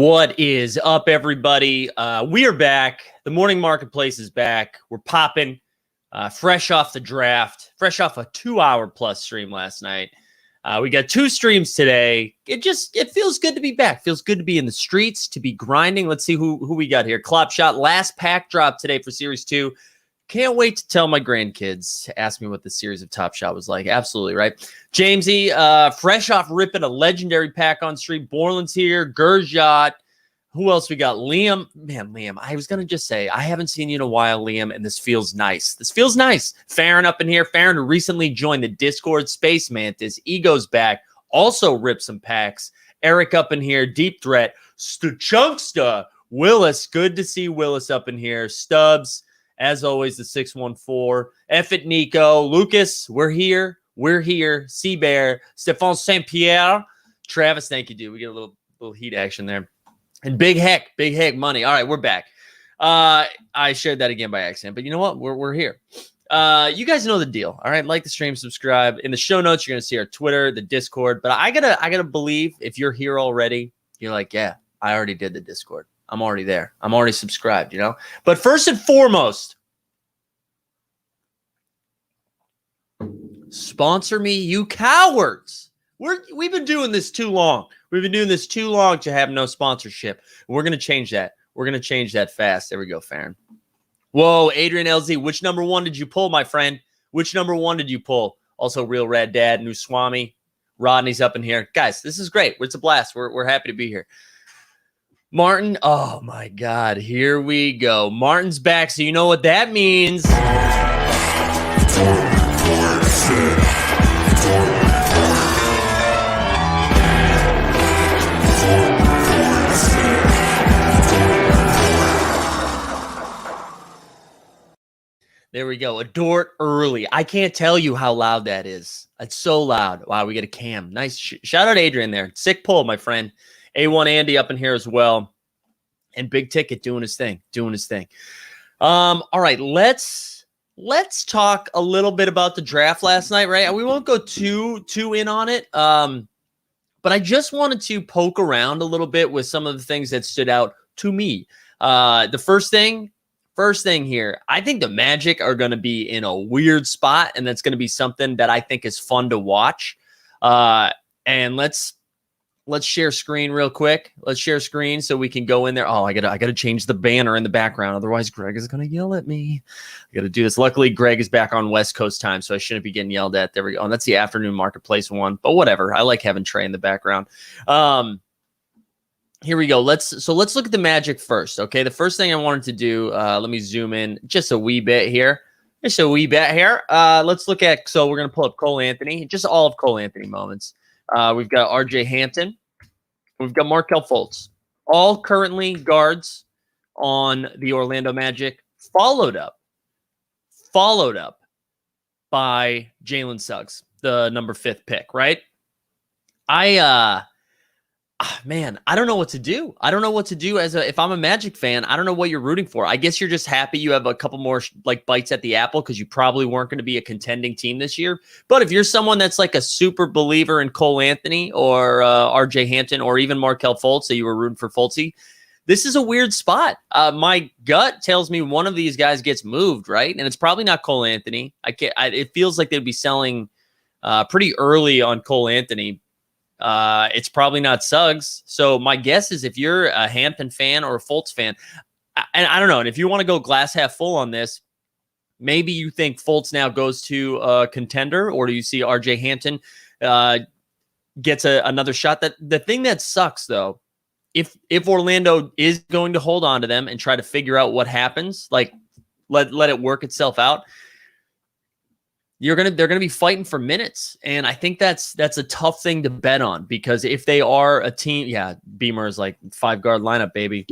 What is up, everybody? We are back. The morning marketplace is back. We're popping, fresh off the draft, fresh off a 2-hour plus stream last night. We got 2 streams today. It feels good to be back. Feels good to be in the streets, to be grinding. Let's see who we got here. Clop Shot, last pack drop today for Series 2. Can't wait to tell my grandkids. Ask me what the series of Top Shot was like. Absolutely, right? Jamesy, fresh off ripping a legendary pack on stream. Borland's here. Gurjot. Who else we got? Liam. Man, Liam, I was going to just say, I haven't seen you in a while, Liam, and this feels nice. This feels nice. Farron up in here. Farron, who recently joined the Discord. Space Mantis. Ego's back. Also ripped some packs. Eric up in here. Deep Threat. Chunksta. Willis. Good to see Willis up in here. Stubbs. As always, the 614. F it, Nico. Lucas, we're here. We're here. Seabear. Stephane St. Pierre. Travis, thank you, dude. We get a little heat action there. And Big Heck money. All right, we're back. I shared that again by accident, but you know what? We're here. You guys know the deal. All right, like the stream, subscribe. In the show notes, you're gonna see our Twitter, the Discord. But I gotta believe if you're here already, you're like, yeah, I already did the Discord. I'm already there. I'm already subscribed, you know? But first and foremost, sponsor me, you cowards. We've been doing this too long. We've been doing this too long to have no sponsorship. We're going to change that. We're going to change that fast. There we go, Farron. Whoa, Adrian LZ, which number 1 did you pull, my friend? Which number 1 did you pull? Also, Real Rad Dad, Nuswami, Rodney's up in here. Guys, this is great. It's a blast. We're happy to be here. Martin, oh my God, here we go. Martin's back, so you know what that means. There we go. A Dort early. I can't tell you how loud that is. It's so loud. Wow, we get a cam. Nice. Shout out Adrian there. Sick pull, my friend. A1 Andy up in here as well. And Big Ticket doing his thing. All right, let's talk a little bit about the draft last night, right? We won't go too in on it. But I just wanted to poke around a little bit with some of the things that stood out to me. The first thing here, I think the Magic are going to be in a weird spot, and that's going to be something that I think is fun to watch. And let's share screen real quick. Let's share screen so we can go in there. Oh, I gotta change the banner in the background. Otherwise, Greg is gonna yell at me. I gotta do this. Luckily, Greg is back on West Coast time, so I shouldn't be getting yelled at. There we go. And that's the afternoon marketplace one. But whatever. I like having Trey in the background. Here we go. Let's look at the Magic first. Okay. The first thing I wanted to do, let me zoom in just a wee bit here. Let's look at, so we're gonna pull up Cole Anthony, just all of Cole Anthony moments. We've got RJ Hampton. We've got Markelle Fultz. All currently guards on the Orlando Magic, followed up by Jalen Suggs, the number 5th pick, right? Man, I don't know what to do. I don't know what to do if I'm a Magic fan. I don't know what you're rooting for. I guess you're just happy you have a couple more bites at the apple because you probably weren't going to be a contending team this year. But if you're someone that's like a super believer in Cole Anthony or RJ Hampton or even Markelle Fultz, so you were rooting for Fultzy, this is a weird spot. My gut tells me one of these guys gets moved, right? And it's probably not Cole Anthony. It feels like they'd be selling pretty early on Cole Anthony. It's probably not Suggs. So my guess is if you're a Hampton fan or a Fultz fan, and I don't know, and if you want to go glass half full on this, maybe you think Fultz now goes to a contender, or do you see RJ Hampton gets another shot? That the thing that sucks though, if Orlando is going to hold on to them and try to figure out what happens, like let it work itself out, they're gonna be fighting for minutes, and I think that's a tough thing to bet on, because if they are a team, yeah, Beamer is like 5-guard lineup, baby.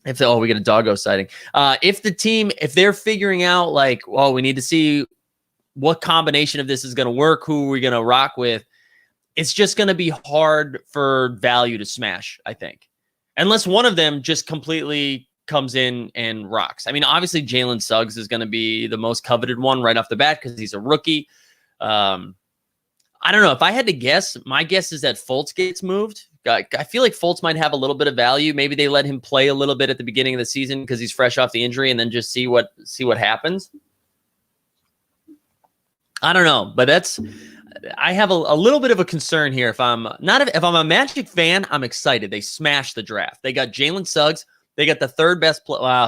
We get a doggo sighting. If they're figuring out like, well, we need to see what combination of this is gonna work, who are we gonna rock with, it's just gonna be hard for value to smash, I think, unless one of them just completely comes in and rocks. I mean, obviously Jalen Suggs is going to be the most coveted one right off the bat because he's a rookie. I don't know. If I had to guess, my guess is that Fultz gets moved. I feel like Fultz might have a little bit of value. Maybe they let him play a little bit at the beginning of the season because he's fresh off the injury, and then just see what happens. I don't know, but I have a little bit of a concern here. If I'm a Magic fan, I'm excited. They smashed the draft. They got Jalen Suggs. They got the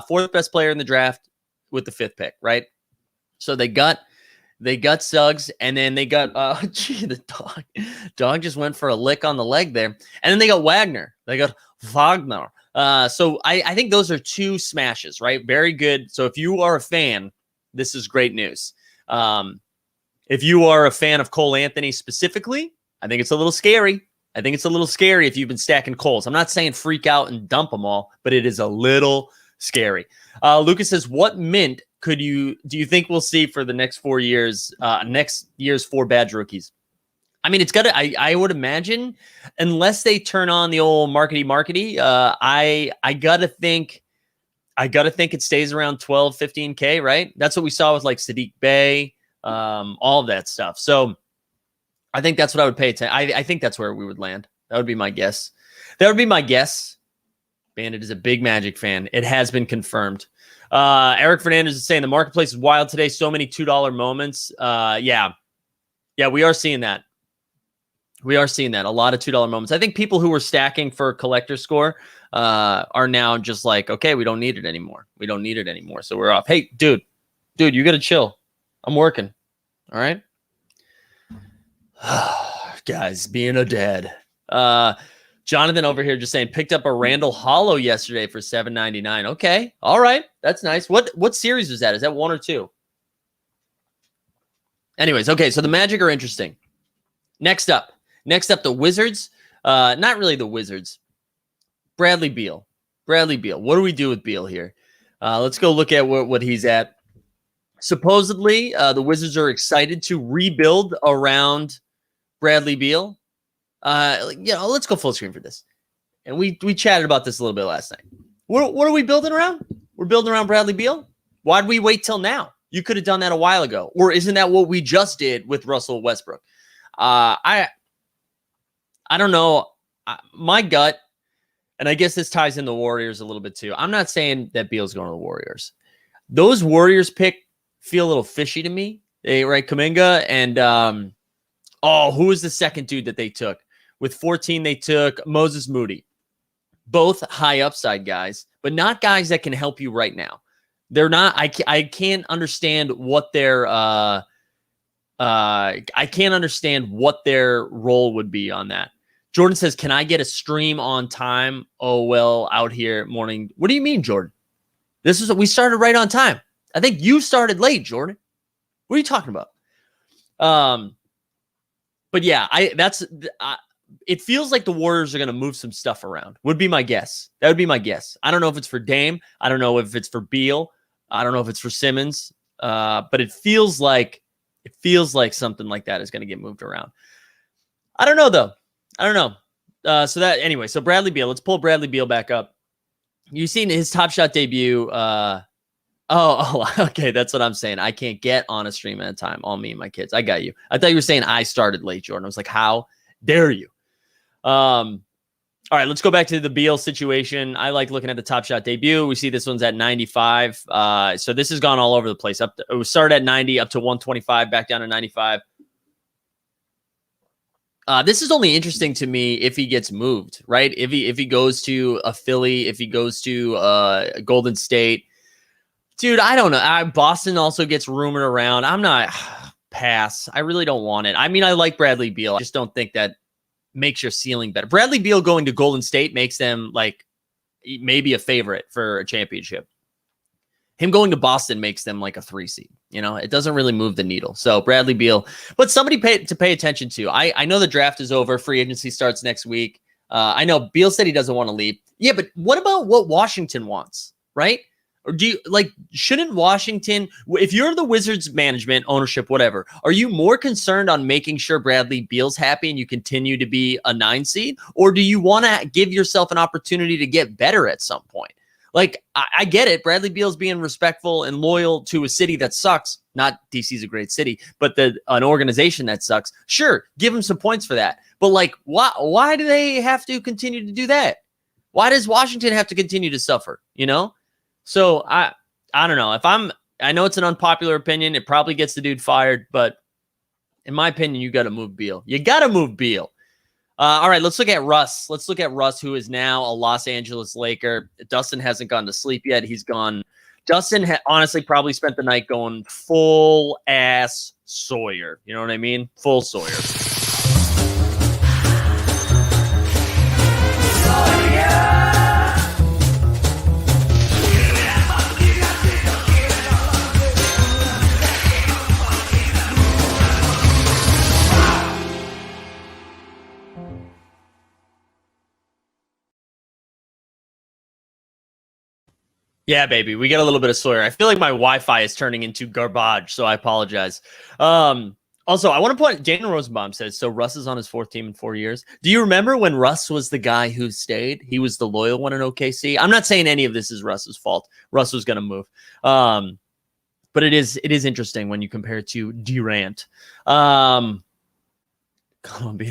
fourth best player in the draft with the 5th pick, right? So they got Suggs, and then they got the dog just went for a lick on the leg there, and then they got Wagner. They got Wagner. So I think those are 2 smashes, right? Very good. So if you are a fan, this is great news. If you are a fan of Cole Anthony specifically, I think it's a little scary. I think it's a little scary if you've been stacking Coles. I'm not saying freak out and dump them all, but it is a little scary. Lucas says, what mint do you think we'll see for the next 4 years, next year's 4 badge rookies? I mean, it's got to, I would imagine, unless they turn on the old markety, I got to think it stays around 12, 15K, right? That's what we saw with like Sadiq Bey, all of that stuff. So I think that's what I would pay attention. I think that's where we would land. That would be my guess. Bandit is a big Magic fan. It has been confirmed. Eric Fernandez is saying the marketplace is wild today. So many $2 moments. Yeah, we are seeing that. A lot of $2 moments. I think people who were stacking for collector score are now just like, okay, we don't need it anymore. So we're off. Hey, dude, you got to chill. I'm working. All right. Guys, being a dad. Jonathan over here just saying picked up a Randall Hollow yesterday for $7.99. Okay. All right. That's nice. What series was that? Is that 1 or 2? Anyways, okay, so the Magic are interesting. Next up, the Wizards. Not really the Wizards. Bradley Beal. What do we do with Beal here? Let's go look at what he's at. Supposedly, the Wizards are excited to rebuild around Bradley Beal. Let's go full screen for this. And we chatted about this a little bit last night. What are we building around? We're building around Bradley Beal. Why'd we wait till now? You could have done that a while ago. Or isn't that what we just did with Russell Westbrook? I don't know. My gut, and I guess this ties in the Warriors a little bit too. I'm not saying that Beal's going to the Warriors. Those Warriors pick feel a little fishy to me. Right, Kuminga and who was the second dude that they took? With 14, they took Moses Moody. Both high upside guys, but not guys that can help you right now. They're not. I can't understand what their role would be on that. Jordan says, "Can I get a stream on time?" Oh well, out here morning. What do you mean, Jordan? This is what we started right on time. I think you started late, Jordan. What are you talking about? But yeah, it feels like the Warriors are going to move some stuff around. Would be my guess. That would be my guess. I don't know if it's for Dame. I don't know if it's for Beal. I don't know if it's for Simmons. But it feels like something like that is going to get moved around. I don't know though. So Bradley Beal. Let's pull Bradley Beal back up. You've seen his Top Shot debut. Okay, that's what I'm saying. I can't get on a stream at a time. All me and my kids. I got you. I thought you were saying I started late, Jordan. I was like, how dare you? All right, let's go back to the Beal situation. I like looking at the Top Shot debut. We see this one's at 95. So this has gone all over the place. It was started at 90, up to 125, back down to 95. This is only interesting to me if he gets moved, right? If he goes to a Philly, if he goes to Golden State. Dude, I don't know. Boston also gets rumored around. I'm not pass. I really don't want it. I mean, I like Bradley Beal. I just don't think that makes your ceiling better. Bradley Beal going to Golden State makes them like maybe a favorite for a championship. Him going to Boston makes them like a 3 seed. You know, it doesn't really move the needle. So Bradley Beal, but somebody to pay attention to. I know the draft is over. Free agency starts next week. I know Beal said he doesn't want to leave. Yeah, but what about what Washington wants, right? Or shouldn't Washington, if you're the Wizards management, ownership, whatever, are you more concerned on making sure Bradley Beal's happy and you continue to be a 9 seed? Or do you want to give yourself an opportunity to get better at some point? Like, I get it. Bradley Beal's being respectful and loyal to a city that sucks. Not DC's a great city, but an organization that sucks. Sure, give him some points for that. But like, why do they have to continue to do that? Why does Washington have to continue to suffer? You know? So I don't know. I know it's an unpopular opinion. It probably gets the dude fired, but in my opinion, you got to move Beal. You got to move Beal. All right, let's look at Russ. Let's look at Russ, who is now a Los Angeles Laker. Dustin hasn't gone to sleep yet. He's gone. Dustin honestly probably spent the night going full ass Sawyer. You know what I mean? Full Sawyer. Yeah, baby. We get a little bit of Sawyer. I feel like my Wi-Fi is turning into garbage, so I apologize. Also, I want to point, Daniel Rosenbaum says, so Russ is on his 4th team in 4 years. Do you remember when Russ was the guy who stayed? He was the loyal one in OKC. I'm not saying any of this is Russ's fault. Russ was going to move. But it is interesting when you compare it to Durant. Columbia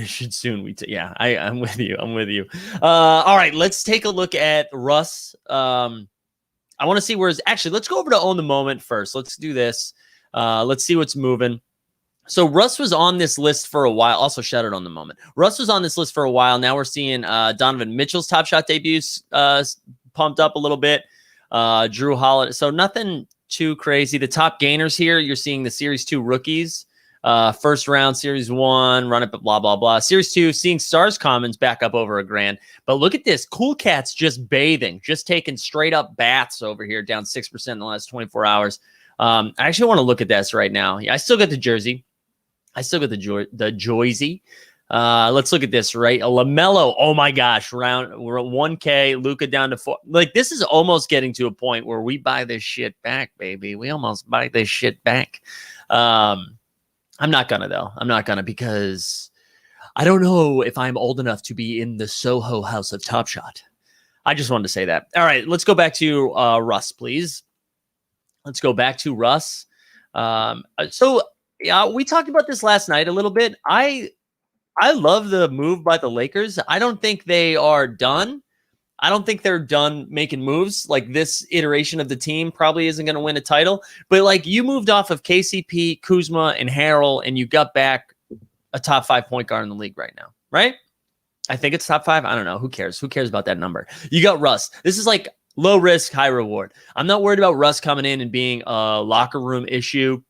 should soon. I'm with you. All right, let's take a look at Russ. I want to see actually, let's go over to Own the Moment first. Let's do this. Let's see what's moving. So Russ was on this list for a while. Also, shout out On the Moment. Russ was on this list for a while. Now we're seeing Donovan Mitchell's Top Shot debuts pumped up a little bit. Drew Holiday. So nothing too crazy. The top gainers here, you're seeing the Series 2 rookies. First round, Series 1, run up, blah, blah, blah. Series 2, seeing Stars Commons back up over $1,000. But look at this. Cool Cats just bathing, just taking straight up baths over here, down 6% in the last 24 hours. I actually want to look at this right now. I still got the jersey. I still got the Joyzy. Let's look at this, right? A LaMelo. Oh my gosh. We're at 1K. Luka down to 4. Like, this is almost getting to a point where we buy this shit back, baby. We almost buy this shit back. I'm not gonna, though. I'm not gonna, because I don't know if I'm old enough to be in the Soho house of Top Shot. I just wanted to say that. All right, let's go back to Russ, please. Let's go back to Russ. So we talked about this last night a little bit. I love the move by the Lakers. I don't think they are done. I don't think they're done making moves. Like, this iteration of the team probably isn't going to win a title. But, like, you moved off of KCP, Kuzma, and Harrell, and you got back a top 5 point guard in the league right now, right? I think it's top 5. I don't know. Who cares? Who cares about that number? You got Russ. This is like low risk, high reward. I'm not worried about Russ coming in and being a locker room issue.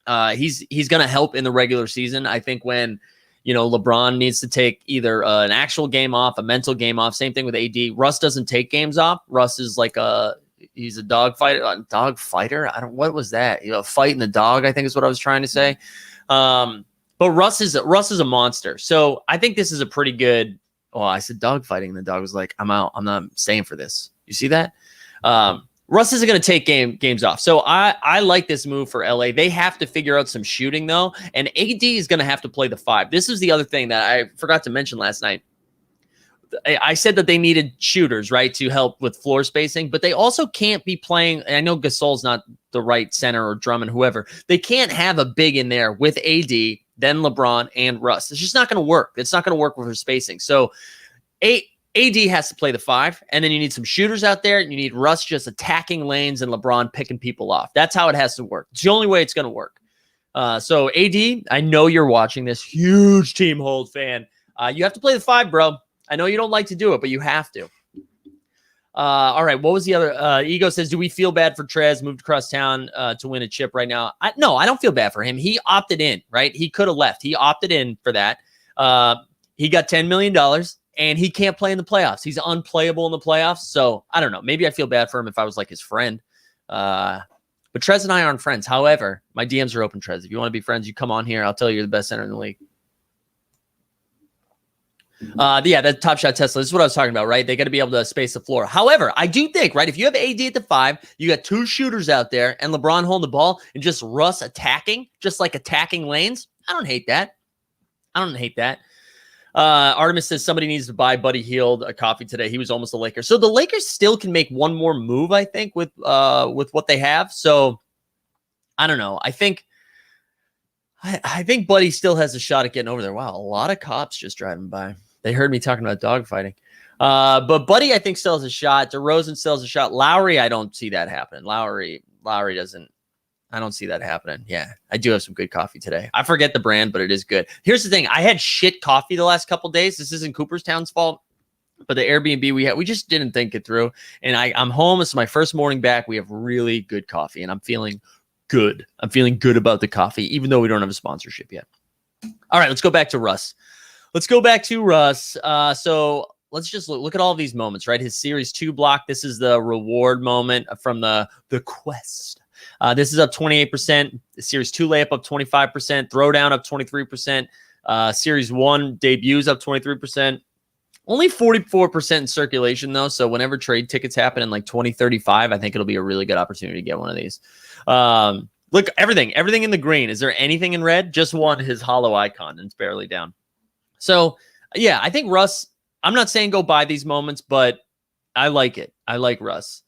He's going to help in the regular season. I think when LeBron needs to take either an actual game off, a mental game off. Same thing with AD. Russ doesn't take games off. Russ is like he's a dog fighter. What was that? Fighting the dog, I think is what I was trying to say. But Russ is a monster. So I think this is a pretty good. Oh, I said dog fighting. And the dog was like, I'm out. I'm not staying for this. You see that? Russ isn't going to take games off. So I like this move for LA. They have to figure out some shooting, though. And AD is going to have to play the 5. This is the other thing that I forgot to mention last night. I said that they needed shooters, right, to help with floor spacing. But they also can't be playing. I know Gasol's not the right center, or Drummond, whoever. They can't have a big in there with AD, then LeBron, and Russ. It's just not going to work. It's not going to work with her spacing. So AD has to play the 5, and then you need some shooters out there, and you need Russ just attacking lanes and LeBron picking people off. That's how it has to work. It's the only way it's going to work. So AD, I know you're watching this. Huge Team Hold fan. You have to play the 5, bro. I know you don't like to do it, but you have to. All right, what was the other? Ego says, do we feel bad for Trez, moved across town to win a chip right now? No, I don't feel bad for him. He opted in, right? He could have left. He opted in for that. He got $10 million. And he can't play in the playoffs. He's unplayable in the playoffs. So I don't know. Maybe I feel bad for him if I was like his friend. But Trez and I aren't friends. However, my DMs are open, Trez. If you want to be friends, you come on here. I'll tell you you're the best center in the league. That Top Shot Tesla. This is what I was talking about, right? They got to be able to space the floor. However, I do think, right, if you have AD at the 5, you got 2 shooters out there and LeBron holding the ball and just Russ attacking, just like attacking lanes. I don't hate that. Artemis says somebody needs to buy Buddy Hield a coffee today. He was almost a Laker. So the Lakers still can make one more move, I think, with what they have. So I don't know. I think Buddy still has a shot at getting over there. Wow, a lot of cops just driving by. They heard me talking about dogfighting. But Buddy, I think, still has a shot. DeRozan still has a shot. Lowry, I don't see that happening. Lowry doesn't. I don't see that happening. Yeah, I do have some good coffee today. I forget the brand, but it is good. Here's the thing. I had shit coffee the last couple days. This isn't Cooperstown's fault, but the Airbnb we just didn't think it through. And I'm home. It's my first morning back. We have really good coffee, and I'm feeling good. I'm feeling good about the coffee, even though we don't have a sponsorship yet. All right, let's go back to Russ. So let's just look at all these moments, right? His Series 2 block. This is the reward moment from the quest. This is up 28%. Series 2 layup up 25%. Throwdown up 23%. Series 1 debuts up 23%. Only 44% in circulation, though. So whenever trade tickets happen in like 2035, I think it'll be a really good opportunity to get one of these. Look, everything in the green. Is there anything in red? Just one, his hollow icon, and it's barely down. So, yeah, I think Russ, I'm not saying go buy these moments, but I like it. I like Russ.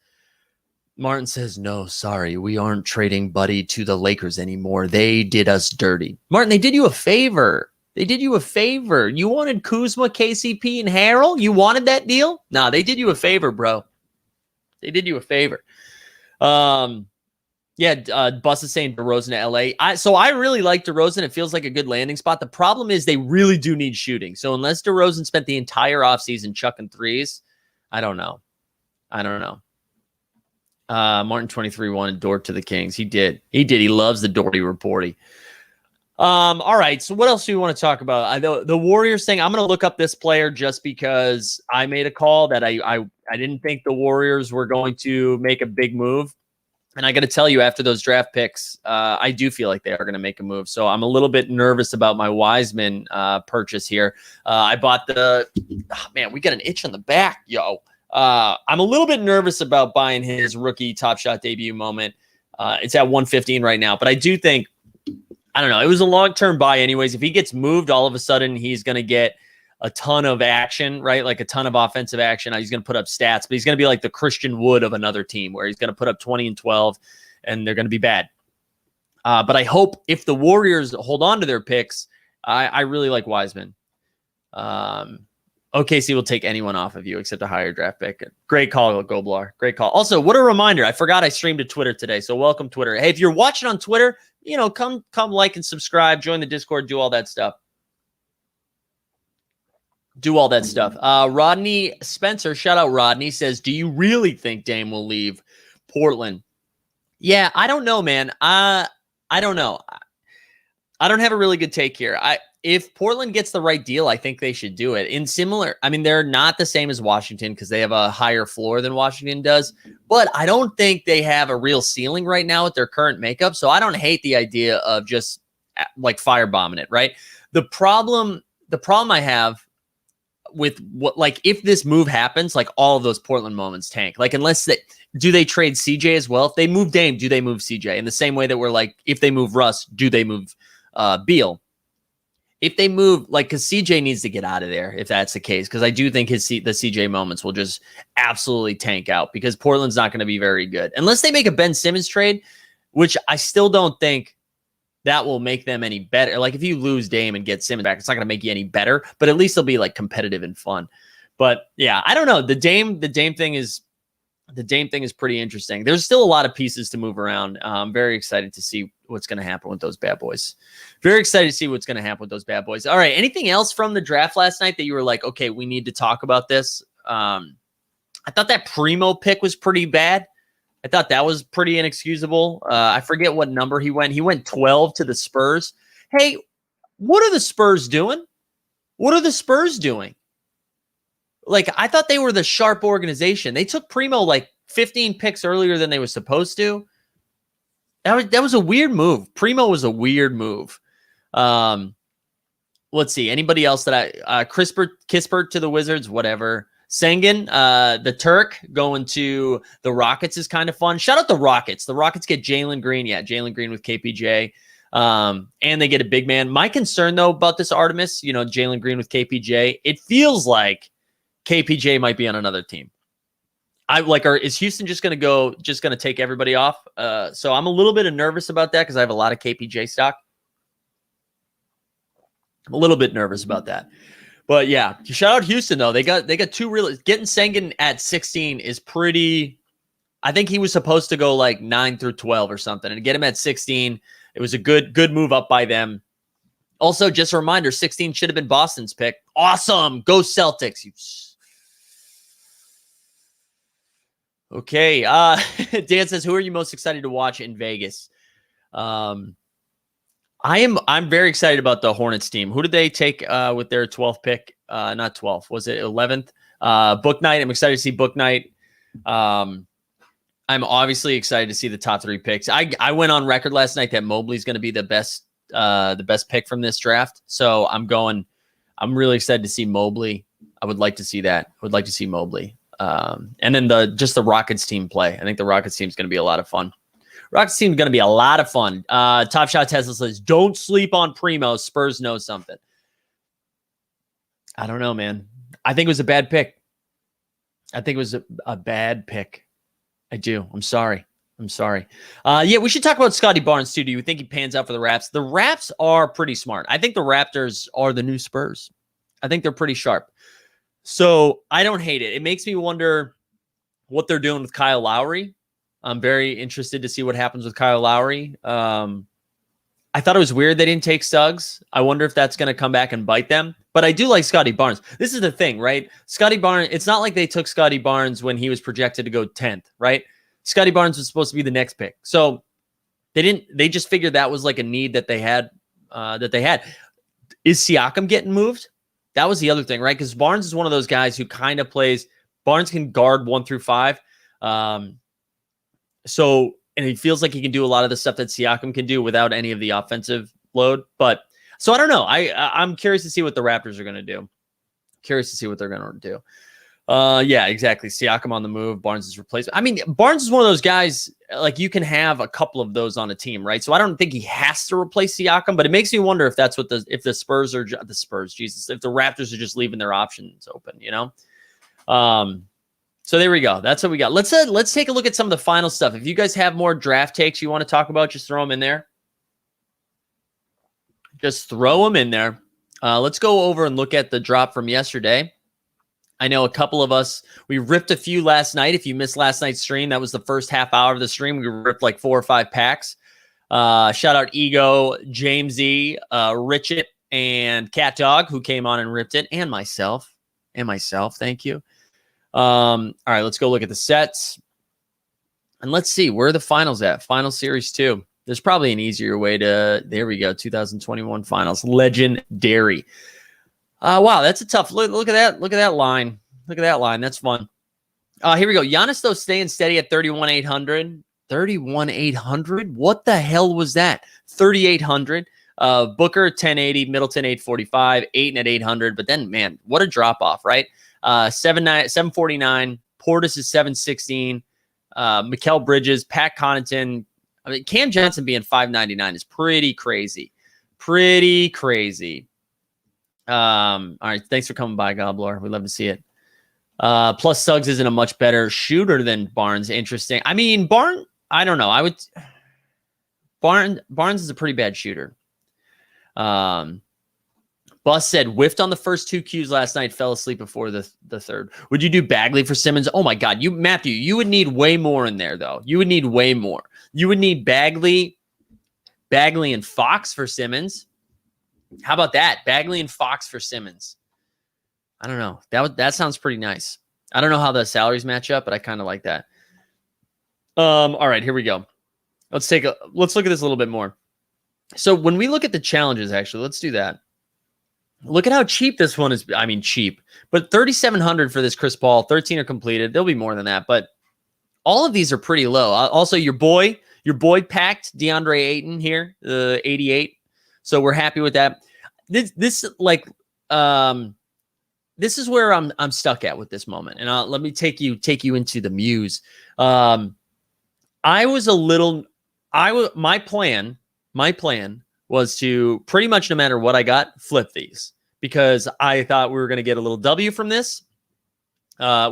Martin says, no, sorry, we aren't trading Buddy to the Lakers anymore. They did us dirty. Martin, they did you a favor. You wanted Kuzma, KCP, and Harrell? You wanted that deal? Nah, they did you a favor, bro. They did you a favor. Bus is saying DeRozan to LA. So I really like DeRozan. It feels like a good landing spot. The problem is they really do need shooting. So unless DeRozan spent the entire offseason chucking threes, I don't know. Martin 23 wanted Dort to the Kings. He did. He loves the Doherty reporty. All right. So what else do you want to talk about? The Warriors thing. I'm going to look up this player just because I made a call that I didn't think the Warriors were going to make a big move. And I got to tell you, after those draft picks, I do feel like they are going to make a move. So I'm a little bit nervous about my Wiseman purchase here. I bought we got an itch on the back, yo. I'm a little bit nervous about buying his rookie Top Shot debut moment. It's at 115 right now, but I do think, I don't know, it was a long-term buy anyways. If he gets moved, all of a sudden he's going to get a ton of action, right? Like a ton of offensive action. He's going to put up stats, but he's going to be like the Christian Wood of another team where he's going to put up 20 and 12 and they're going to be bad. But I hope if the Warriors hold on to their picks, I really like Wiseman. OKC will take anyone off of you except a higher draft pick. Great call, Goblar. Great call. Also, what a reminder. I forgot I streamed to Twitter today. So welcome, Twitter. Hey, if you're watching on Twitter, come like and subscribe, join the Discord, do all that stuff. Rodney Spencer, shout out Rodney, says, do you really think Dame will leave Portland? Yeah, I don't know, man. I don't know. I don't have a really good take here. If Portland gets the right deal, I think they should do it. They're not the same as Washington because they have a higher floor than Washington does, but I don't think they have a real ceiling right now with their current makeup. So I don't hate the idea of just like firebombing it, right? The problem I have with if this move happens, like all of those Portland moments tank. Like do they trade CJ as well? If they move Dame, do they move CJ? In the same way that we're like, if they move Russ, do they move Beal? If they move, because CJ needs to get out of there, if that's the case, because I do think the CJ moments will just absolutely tank out because Portland's not going to be very good unless they make a Ben Simmons trade, which I still don't think that will make them any better. Like if you lose Dame and get Simmons back, it's not going to make you any better, but at least they'll be like competitive and fun. But yeah, I don't know. The Dame thing is pretty interesting. There's still a lot of pieces to move around. I'm very excited to see what's going to happen with those bad boys. All right. Anything else from the draft last night that you were like, okay, we need to talk about this? I thought that Primo pick was pretty bad. I thought that was pretty inexcusable. I forget what number he went. He went 12 to the Spurs. Hey, what are the Spurs doing? Like, I thought they were the sharp organization. They took Primo like 15 picks earlier than they were supposed to. That was a weird move. Primo was a weird move. Let's see. Anybody else that Kispert to the Wizards, whatever. Sengun, the Turk, going to the Rockets is kind of fun. Shout out the Rockets. The Rockets get Jalen Green. Yeah, Jalen Green with KPJ. And they get a big man. My concern, though, about this Artemis, Jalen Green with KPJ, it feels like KPJ might be on another team. Is Houston just going to take everybody off? So I'm a little bit nervous about that because I have a lot of KPJ stock. I'm a little bit nervous about that. But yeah, shout out Houston though. They got two real. Getting Sengun at 16 is pretty. I think he was supposed to go like 9 through 12 or something, and to get him at 16, it was a good move up by them. Also, just a reminder, 16 should have been Boston's pick. Awesome, go Celtics! Okay. Dan says, who are you most excited to watch in Vegas? I'm very excited about the Hornets team. Who did they take with their 12th pick? Not 12th. Was it 11th? Bouknight. I'm excited to see Bouknight. I'm obviously excited to see the top 3 picks. I went on record last night that Mobley's going to be the best pick from this draft. So I'm really excited to see Mobley. I would like to see that. I would like to see Mobley. And then the Rockets team play. I think the Rockets team is going to be a lot of fun. Rockets team is going to be a lot of fun. Top Shot Tesla says, don't sleep on Primo. Spurs know something. I don't know, man. I think it was a bad pick. I think it was a bad pick. I do. I'm sorry. Yeah, we should talk about Scotty Barnes too. Do you think he pans out for the Raps? The Raps are pretty smart. I think the Raptors are the new Spurs. I think they're pretty sharp. So I don't hate it. It makes me wonder what they're doing with Kyle Lowry. I'm very interested to see what happens with Kyle Lowry. I thought it was weird they didn't take Suggs. I wonder if that's going to come back and bite them. But I do like Scotty Barnes. This is the thing, right? Scotty Barnes, it's not like they took Scotty Barnes when he was projected to go 10th, right? Scotty Barnes was supposed to be the next pick. So they just figured that was like a need that they had. Is Siakam getting moved? That was the other thing, right? Because Barnes is one of those guys who kind of plays. Barnes can guard 1 through 5. And he feels like he can do a lot of the stuff that Siakam can do without any of the offensive load. But so I don't know. I'm curious to see what the Raptors are going to do. Curious to see what they're going to do. Yeah, exactly. Siakam on the move. Barnes is replacement. I mean, Barnes is one of those guys, like you can have a couple of those on a team, right? So I don't think he has to replace Siakam, but it makes me wonder if that's what if the Raptors are just leaving their options open, So there we go. That's what we got. Let's take a look at some of the final stuff. If you guys have more draft takes you want to talk about, just throw them in there. Just throw them in there. Let's go over and look at the drop from yesterday. I know a couple of us, we ripped a few last night. If you missed last night's stream, that was the first half hour of the stream. We ripped like 4 or 5 packs. Shout out Ego, Jamesy, Richet, and Cat Dog, who came on and ripped it, and myself. Thank you. All right, let's go look at the sets. And let's see, where are the finals at? Final Series 2. There's probably an easier way to, there we go, 2021 finals. Legendary. Wow, that's a tough look. Look at that. Look at that line. Look at that line. That's fun. Here we go. Giannis, though, staying steady at 31,800. 31,800? What the hell was that? 3,800. Booker, 1080. Middleton, 845. Ayton at 800. But then, man, what a drop off, right? 749. Portis is 716. Mikal Bridges, Pat Connaughton. I mean, Cam Johnson being 599 is pretty crazy. Pretty crazy. All right. Thanks for coming by, Gobbler. We'd love to see it. Plus, Suggs isn't a much better shooter than Barnes. Interesting. I mean, I don't know. Barnes is a pretty bad shooter. Bus said, whiffed on the first 2 Qs last night, fell asleep before the third. Would you do Bagley for Simmons? Oh my God. Matthew, you would need way more in there, though. You would need way more. You would need Bagley and Fox for Simmons. How about that? Bagley and Fox for Simmons. I don't know. That sounds pretty nice. I don't know how the salaries match up, but I kind of like that. All right, here we go. Let's look at this a little bit more. So when we look at the challenges, actually, let's do that. Look at how cheap this one is. I mean, cheap, but 3,700 for this Chris Paul. 13 are completed. There'll be more than that, but all of these are pretty low. Also, your boy packed DeAndre Ayton here, 88. So we're happy with that. This is where I'm stuck at with this moment, and let me take you into the muse. My plan my plan was to pretty much no matter what I got, flip these because I thought we were going to get a little W from this,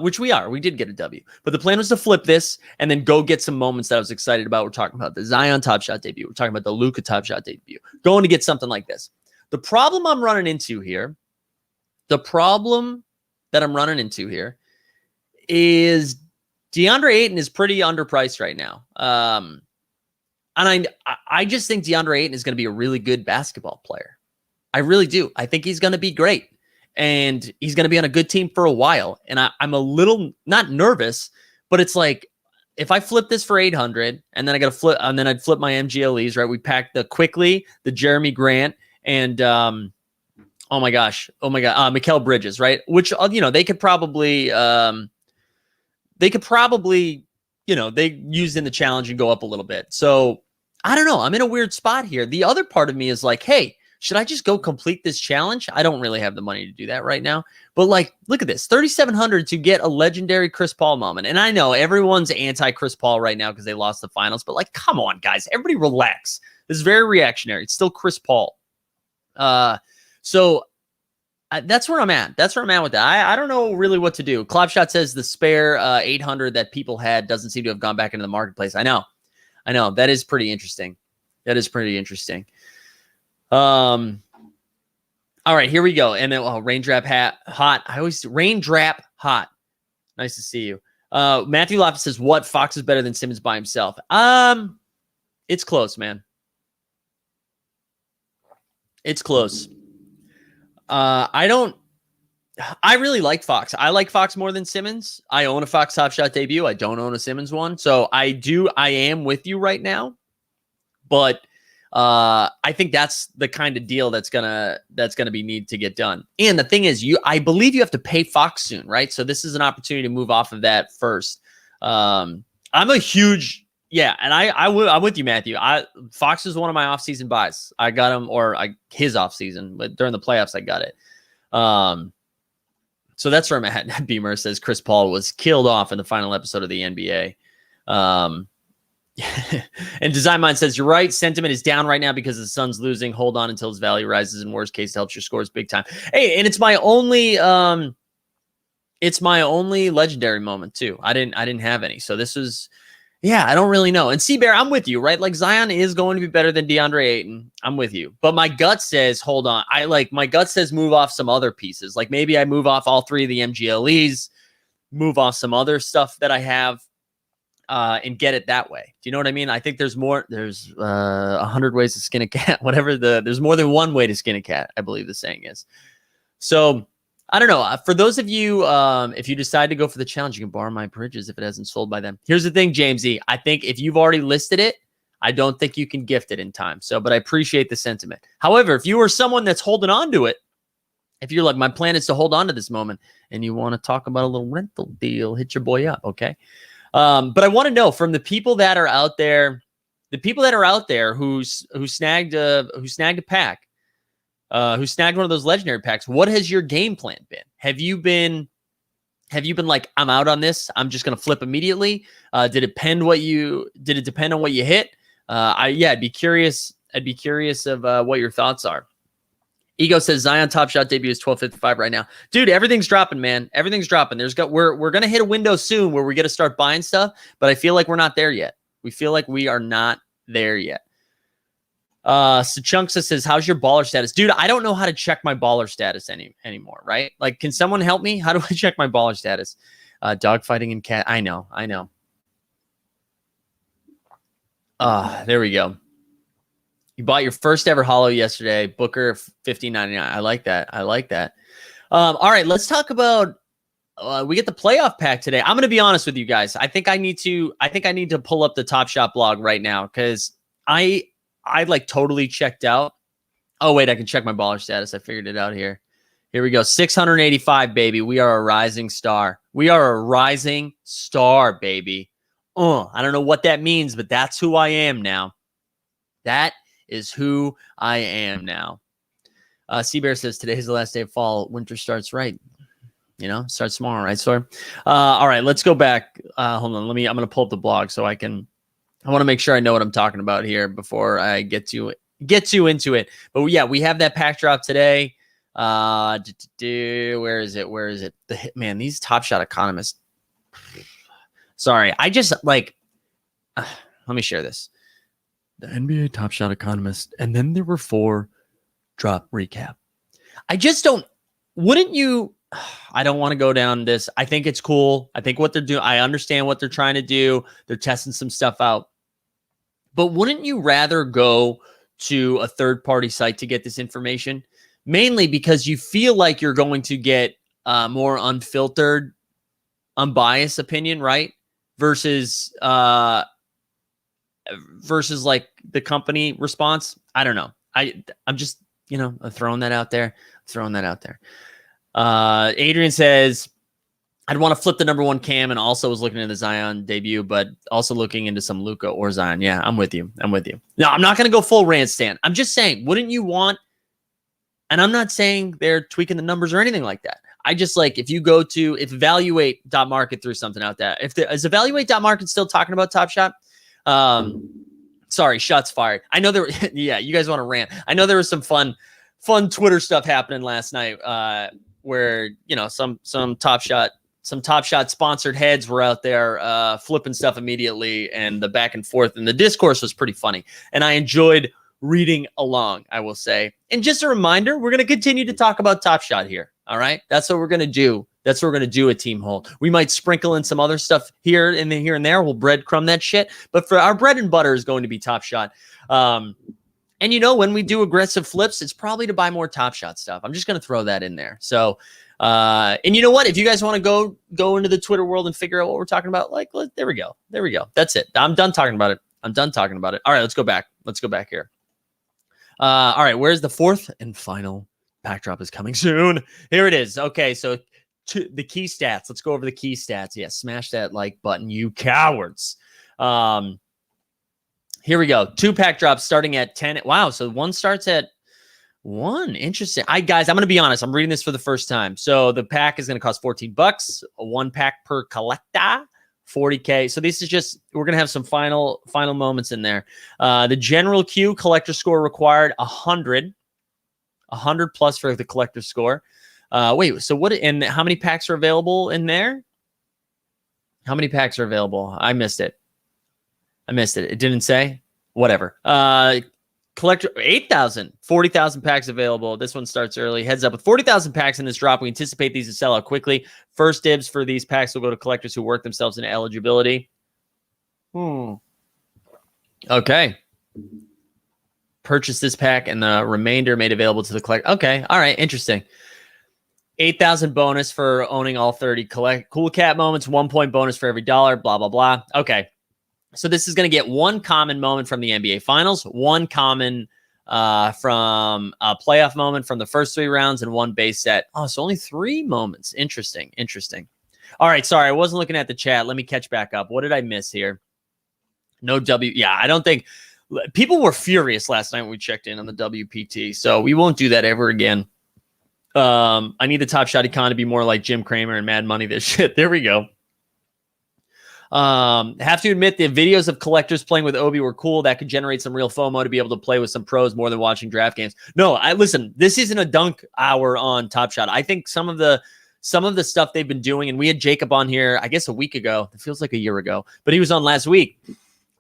which we are. We did get a W. But the plan was to flip this and then go get some moments that I was excited about. We're talking about the Zion Top Shot debut. We're talking about the Luka Top Shot debut. Going to get something like this. The problem I'm running into here, is DeAndre Ayton is pretty underpriced right now. And I just think DeAndre Ayton is going to be a really good basketball player. I really do. I think he's going to be great. And he's going to be on a good team for a while. And I'm a little, not nervous, but it's like, if I flip this for 800 and then I got to flip, and then I'd flip my MGLEs, right? We packed the Quickly, the Jeremy Grant, and Mikal Bridges, right? Which, they could probably, they used in the challenge and go up a little bit. So I don't know. I'm in a weird spot here. The other part of me is like, hey, should I just go complete this challenge? I don't really have the money to do that right now. But like, look at this, 3,700 to get a legendary Chris Paul moment. And I know everyone's anti-Chris Paul right now because they lost the finals. But like, come on, guys, everybody relax. This is very reactionary. It's still Chris Paul. So that's where I'm at. That's where I'm at with that. I don't know really what to do. Clapshot says the spare 800 that people had doesn't seem to have gone back into the marketplace. I know. That is pretty interesting. All right, here we go. And then Raindrop Hot. Raindrop Hot. Nice to see you. Matthew Loftus says, what? Fox is better than Simmons by himself. It's close, man. It's close. I really like Fox. I like Fox more than Simmons. I own a Fox Top Shot debut. I don't own a Simmons one. So I am with you right now. But I think that's the kind of deal that's gonna be need to get done. And the thing is, I believe you have to pay Fox soon, right? So this is an opportunity to move off of that first. I'm a huge I'm with you, Matthew. Fox is one of my off-season buys. I got him, his off-season, but during the playoffs I got it. So that's where I'm at. Beamer says Chris Paul was killed off in the final episode of the NBA. And Design Mind says, you're right. Sentiment is down right now because the Suns losing. Hold on until his value rises. In worst case, it helps your scores big time. Hey, and it's my only legendary moment too. I didn't have any. So this was, I don't really know. And C-Bear, I'm with you, right? Like Zion is going to be better than DeAndre Ayton. I'm with you. But my gut says, hold on. My gut says move off some other pieces. Like maybe I move off all three of the MGLEs, move off some other stuff that I have. And get it that way. Do you know what I mean? I think there's 100 ways to skin a cat, there's more than one way to skin a cat, I believe the saying is. So I don't know. For those of you, if you decide to go for the challenge, you can borrow my bridges if it hasn't sold by then. Here's the thing, Jamesy. I think if you've already listed it, I don't think you can gift it in time. So, but I appreciate the sentiment. However, if you are someone that's holding on to it, if you're like, my plan is to hold on to this moment and you want to talk about a little rental deal, hit your boy up. Okay. But I want to know from the people that are out there, who snagged a pack, who snagged one of those legendary packs, what has your game plan been? Have you been like, I'm out on this, I'm just going to flip immediately? Did it depend on what you hit? I'd be curious of what your thoughts are. Ego says Zion Top Shot debut is 12.55 right now. Dude, everything's dropping, man. Everything's dropping. We're going to hit a window soon where we get to start buying stuff, but I feel like we're not there yet. We feel like we are not there yet. Chunksa says, how's your baller status? Dude, I don't know how to check my baller status anymore, right? Like, can someone help me? How do I check my baller status? Dogfighting in cat. I know. There we go. You bought your first ever holo yesterday. Booker $15.99. I like that. All right, let's talk about. We get the playoff pack today. I'm going to be honest with you guys. I think I need to pull up the Top Shot blog right now because I like totally checked out. Oh wait, I can check my baller status. I figured it out here. Here we go. 685, baby. We are a rising star. We are a rising star, baby. I don't know what that means, but that's who I am now. That is who I am now. Seabear says today's the last day of fall. Winter starts right. Starts tomorrow, right, sir? All right, let's go back. Hold on. I'm going to pull up the blog so I can I want to make sure I know what I'm talking about here before I get too into it. But yeah, we have that pack drop today. Where is it? Man, these Top Shot economists. Sorry, I just like. Let me share this. The NBA Top Shot economist, and then there were 4 drop recap. I just don't. Wouldn't you? I don't want to go down this. I think it's cool. I think what they're doing. I understand what they're trying to do. They're testing some stuff out. But wouldn't you rather go to a third-party site to get this information? Mainly because you feel like you're going to get more unfiltered, unbiased opinion, right? Versus like the company response. I don't know. I'm just, throwing that out there. Adrian says, I'd want to flip the number 1 Cam, and also was looking at the Zion debut, but also looking into some Luka or Zion. Yeah, I'm with you. No, I'm not going to go full rant stand. I'm just saying, wouldn't you want, and I'm not saying they're tweaking the numbers or anything like that. I just like, if Evaluate.market threw something out there. Is Evaluate.market still talking about Top Shot? Sorry, shots fired. I know there, yeah, you guys want to rant. I know there was some fun Twitter stuff happening last night where, some Top Shot sponsored heads were out there flipping stuff immediately, and the back and forth and the discourse was pretty funny. And I enjoyed reading along, I will say. And just a reminder, we're going to continue to talk about Top Shot here. All right. That's what we're going to do. That's what we're going to do at Team Hold. We might sprinkle in some other stuff here and there. We'll breadcrumb that shit. But for our bread and butter is going to be Top Shot. And when we do aggressive flips, it's probably to buy more Top Shot stuff. I'm just going to throw that in there. So, and you know what? If you guys want to go into the Twitter world and figure out what we're talking about, there we go. That's it. I'm done talking about it. All right, let's go back here. All right, where's the 4th and final pack drop is coming soon? Here it is. Okay, so the key stats. Let's go over the key stats. Yeah, smash that like button, you cowards. Here we go. 2 pack drops starting at 10. Wow, so one starts at 1. Interesting. Guys, I'm going to be honest. I'm reading this for the first time. So the pack is going to cost $14. 1 pack per collector. $40K. So this is just, we're going to have some final moments in there. The general queue collector score required 100 plus for the collector score. Wait, so what, and how many packs are available in there? How many packs are available? I missed it. It didn't say. Whatever. Collector 8,000, 40,000 packs available. This one starts early. Heads up, with 40,000 packs in this drop, we anticipate these to sell out quickly. First dibs for these packs will go to collectors who work themselves into eligibility. Okay. Purchase this pack and the remainder made available to the collector. Okay. All right. Interesting. 8,000 bonus for owning all 30 cool cat moments. 1 point bonus for every $1. Blah, blah, blah. Okay. So this is going to get 1 common moment from the NBA Finals, 1 common from a playoff moment from the first 3 rounds, and 1 base set. Oh, so only 3 moments. Interesting. All right, sorry, I wasn't looking at the chat. Let me catch back up. What did I miss here? No W. Yeah, I don't think people were furious last night when we checked in on the WPT, so we won't do that ever again. I need the Top Shot econ to be more like Jim Cramer and Mad Money this shit. There we go. Have to admit the videos of collectors playing with Obi were cool. That could generate some real FOMO to be able to play with some pros more than watching draft games. No, listen, this isn't a dunk hour on Top Shot. I think some of the stuff they've been doing, and we had Jacob on here, I guess a week ago. It feels like a year ago, but he was on last week.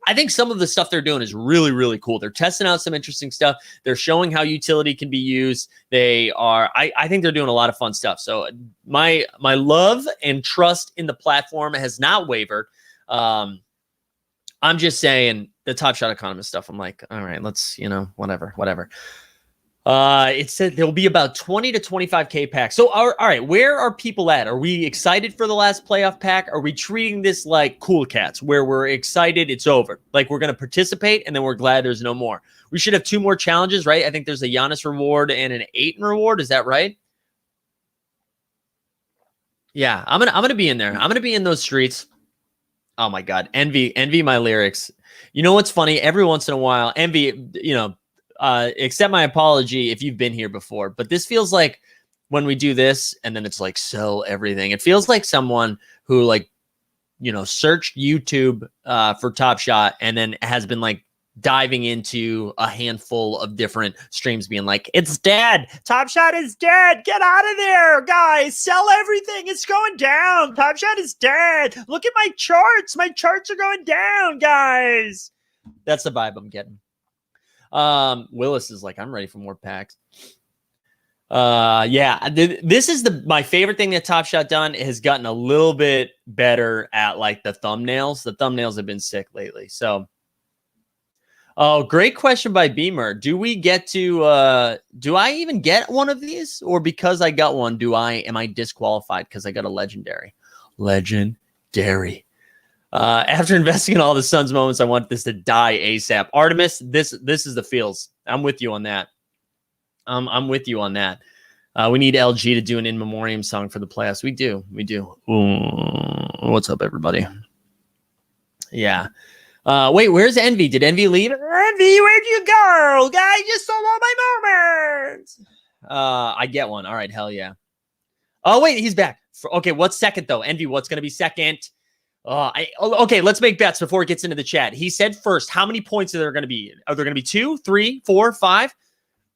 I think some of the stuff they're doing is really, really cool. They're testing out some interesting stuff. They're showing how utility can be used. I think they're doing a lot of fun stuff. So my love and trust in the platform has not wavered. I'm just saying the Top Shot economist stuff. I'm like, all right, let's, whatever. It said there'll be about 20 to 25K packs. So, all right, where are people at? Are we excited for the last playoff pack? Are we treating this like Cool Cats, where we're excited it's over? Like we're going to participate and then we're glad there's no more. We should have 2 more challenges, right? I think there's a Giannis reward and an Ayton reward. Is that right? Yeah, I'm gonna be in there. I'm gonna be in those streets. Oh my God, envy my lyrics. You know what's funny? Every once in a while, envy. Accept my apology if you've been here before, but this feels like when we do this and then it's like sell everything. It feels like someone who like searched YouTube for Top Shot, and then has been like diving into a handful of different streams being like, it's dead. Top Shot is dead. Get out of there, guys. Sell everything. It's going down. Top Shot is dead. Look at my charts. My charts are going down, guys. That's the vibe I'm getting. Willis is like, I'm ready for more packs. This is my favorite thing that Top Shot done. It has gotten a little bit better at like the thumbnails. The thumbnails have been sick lately. So, oh, great question by Beamer. Do we get to, do I even get one of these? Or because I got one, am I disqualified because I got a legendary? Legendary. After investing in all the Suns moments, I want this to die ASAP. Artemis, this is the feels. I'm with you on that. I'm with you on that. We need LG to do an in memoriam song for the playoffs. We do. Ooh, what's up, everybody? Yeah. Wait, where's Envy? Did Envy leave? Envy, where'd you go? Guy just stole all my moments. I get one. All right, hell yeah. Oh, wait, he's back. Okay, what's second, though? Envy, what's going to be second? Okay, let's make bets before it gets into the chat. He said first, how many points are there going to be? Are there going to be 2, 3, 4, 5?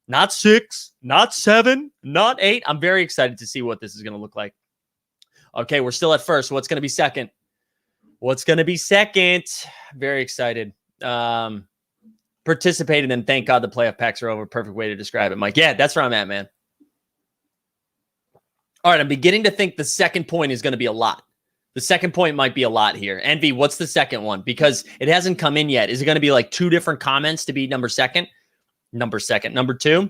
Not 6, not 7, not 8. I'm very excited to see what this is going to look like. Okay, we're still at first. What's going to be second? What's going to be second? Very excited. Participated, and thank God the playoff packs are over. Perfect way to describe it, Mike. Yeah, that's where I'm at, man. All right, I'm beginning to think the second point is going to be a lot. The second point might be a lot here. Envy, what's the second one? Because it hasn't come in yet. Is it going to be like 2 different comments to be number second? Number 2?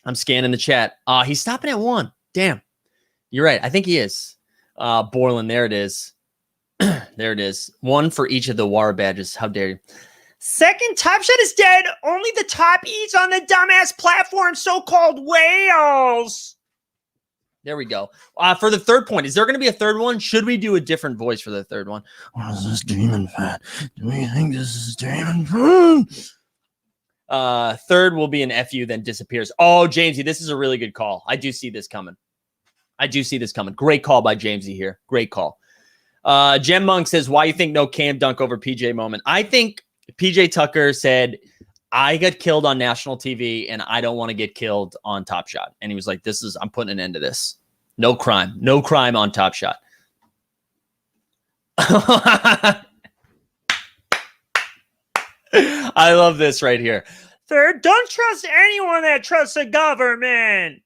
I'm scanning the chat. He's stopping at 1. Damn. You're right. I think he is. Borland, there it is. There it is. 1 for each of the WAR badges. How dare you? Second, Top Shot is dead. Only the top eats on the dumbass platform, so-called whales. There we go. For the third point, is there going to be a third one? Should we do a different voice for the third one? What is this demon fat? Do we think this is demon fat? Third will be an FU, then disappears. Oh, Jamesy, this is a really good call. I do see this coming. Great call by Jamesy here. Great call. Gem Monk says, why you think no Cam Dunk over PJ moment? I think PJ Tucker said, I got killed on national TV and I don't want to get killed on Top Shot. And he was like, I'm putting an end to this. No crime on Top Shot. I love this right here. Third, don't trust anyone that trusts the government.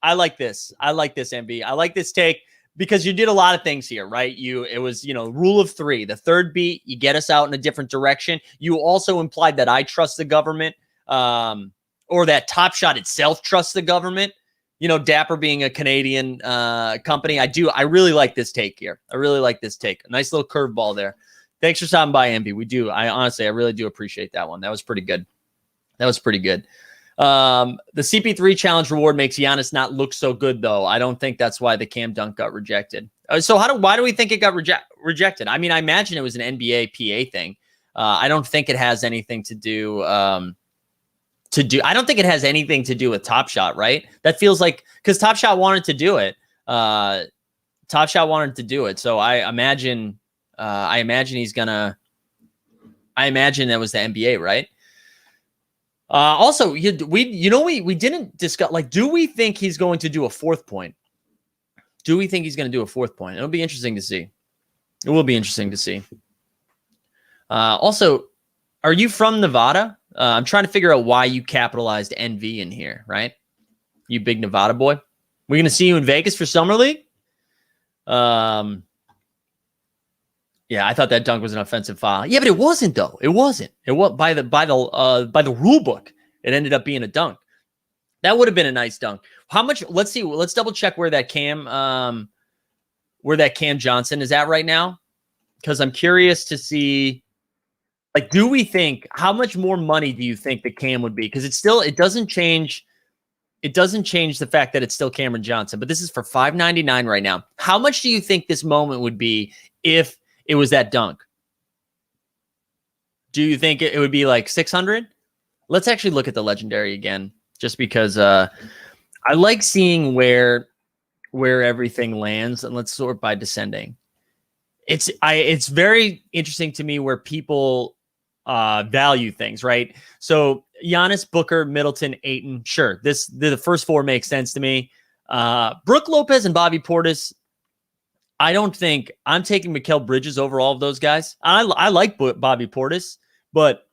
I like this, MB. I like this take because you did a lot of things here, right? It was, rule of 3. The third beat, you get us out in a different direction. You also implied that I trust the government, or that Top Shot itself trusts the government. Dapper being a Canadian company. I really like this take here. I really like this take. A nice little curveball there. Thanks for stopping by, MB. We do. I really do appreciate that one. That was pretty good. The CP3 challenge reward makes Giannis not look so good, though. I don't think that's why the Cam Dunk got rejected. So why do we think it got rejected? I mean, I imagine it was an NBA PA thing. I don't think it has anything to do. I don't think it has anything to do with Top Shot, right? That feels like because Top Shot wanted to do it. So I imagine he's gonna. I imagine that was the NBA, right? Also, we didn't discuss, like, do we think he's going to do a fourth point? It'll be interesting to see. It will be interesting to see. Also, are you from Nevada? I'm trying to figure out why you capitalized NV in here, right? You big Nevada boy. We're going to see you in Vegas for Summer League? Yeah, I thought that dunk was an offensive foul. Yeah, but it wasn't though. It wasn't. It was by the rule book. It ended up being a dunk. That would have been a nice dunk. How much? Let's see. Let's double check where that Cam Johnson is at right now, because I'm curious to see. Like, do we think how much more money do you think the Cam would be? Because it doesn't change. It doesn't change the fact that it's still Cameron Johnson, but this is for $599 right now. How much do you think this moment would be if it was that dunk? Do you think it would be like 600? Let's actually look at the legendary again, just because I like seeing where everything lands, and let's sort by descending. It's very interesting to me where people value things, right? So Giannis, Booker, Middleton, Ayton, sure. The first four makes sense to me. Brook Lopez and Bobby Portis, I don't think I'm taking Mikal Bridges over all of those guys. I like Bobby Portis, but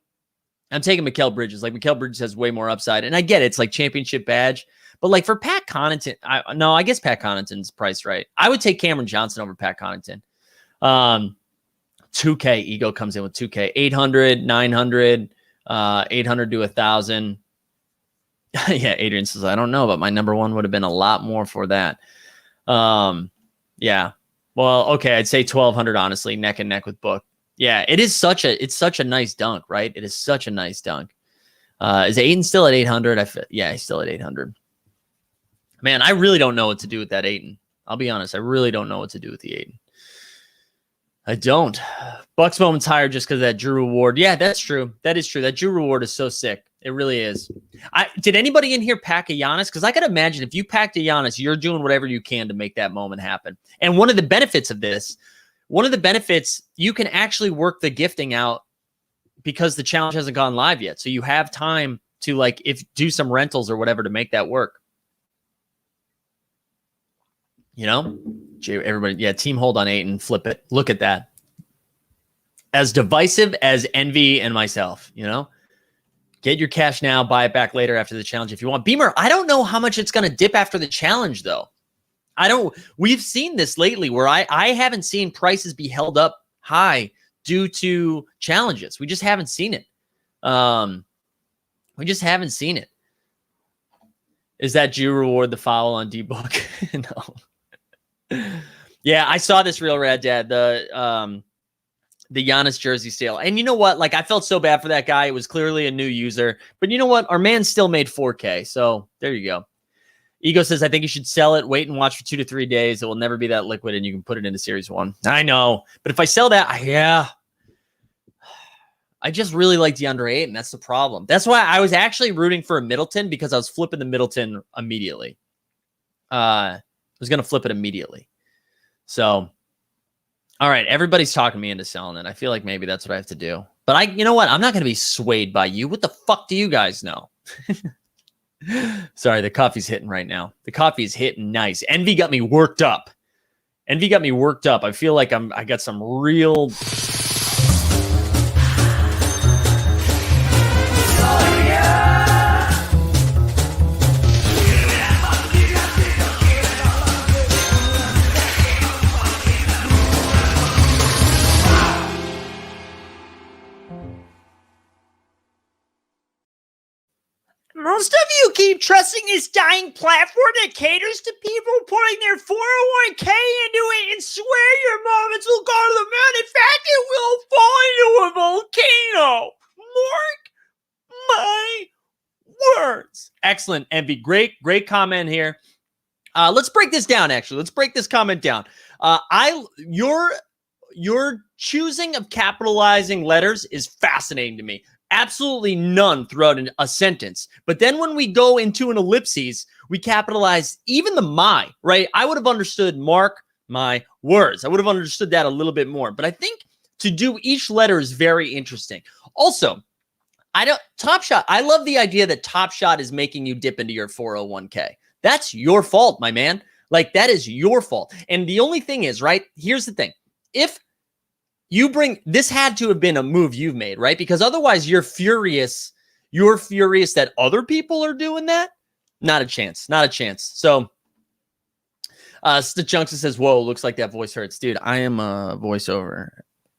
I'm taking Mikal Bridges. Like, Mikal Bridges has way more upside. And I get it. It's like championship badge. But like for Pat Connaughton, I guess Pat Connaughton's priced right. I would take Cameron Johnson over Pat Connaughton. 2K, Ego comes in with 2K, 800, 900, 800 to 1,000. Yeah, Adrian says, I don't know, but my number one would have been a lot more for that. Yeah. Well, okay, I'd say 1,200, honestly, neck and neck with Book. Yeah, it's such a nice dunk, right? It is such a nice dunk. Is Ayton still at 800? Yeah, he's still at 800. Man, I really don't know what to do with that Ayton. I'll be honest. I really don't know what to do with the Ayton. I don't. Bucks moment's higher just because of that Drew Reward. Yeah, that's true. That is true. That Drew Reward is so sick. It really is. Did anybody in here pack a Giannis? Because I could imagine if you packed a Giannis, you're doing whatever you can to make that moment happen. And one of the benefits of this, you can actually work the gifting out because the challenge hasn't gone live yet. So you have time to do some rentals or whatever to make that work. You know, everybody, yeah, team hold on 8 and flip it. Look at that. As divisive as Envy and myself, you know, get your cash now, buy it back later after the challenge if you want. Beamer, I don't know how much it's going to dip after the challenge, though. We've seen this lately where I haven't seen prices be held up high due to challenges. We just haven't seen it. We just haven't seen it. Is that Drew Reward the foul on D-Book? No. Yeah, I saw this Real Rad Dad, the Giannis jersey sale. And you know what? Like, I felt so bad for that guy. It was clearly a new user. But you know what? Our man still made 4K. So there you go. Ego says, I think you should sell it, wait and watch for 2 to 3 days. It will never be that liquid, and you can put it into Series 1. I know. But if I sell that, I just really like DeAndre Ayton. That's the problem. That's why I was actually rooting for a Middleton, because I was flipping the Middleton immediately. I was going to flip it immediately. So, all right, everybody's talking me into selling it. I feel like maybe that's what I have to do. But you know what? I'm not going to be swayed by you. What the fuck do you guys know? Sorry, the coffee's hitting right now. The coffee is hitting nice. Envy got me worked up. I feel like I got some real... Most of you keep trusting this dying platform that caters to people putting their 401k into it and swear your moments will go to the moon. In fact, it will fall into a volcano. Mark my words. Excellent, Envy. Great comment here. Let's break this down, actually. Let's break this comment down. Your choosing of capitalizing letters is fascinating to me. Absolutely none throughout a sentence. But then when we go into an ellipses, we capitalize even the my, right? I would have understood mark my words. I would have understood that a little bit more. But I think to do each letter is very interesting. Also, Top Shot, I love the idea that Top Shot is making you dip into your 401k. That's your fault, my man. Like, that is your fault. And the only thing is, right? Here's the thing. If this had to have been a move you've made, right? Because otherwise you're furious. You're furious that other people are doing that. Not a chance. So Stachunks says, whoa, looks like that voice hurts. Dude, I am a voiceover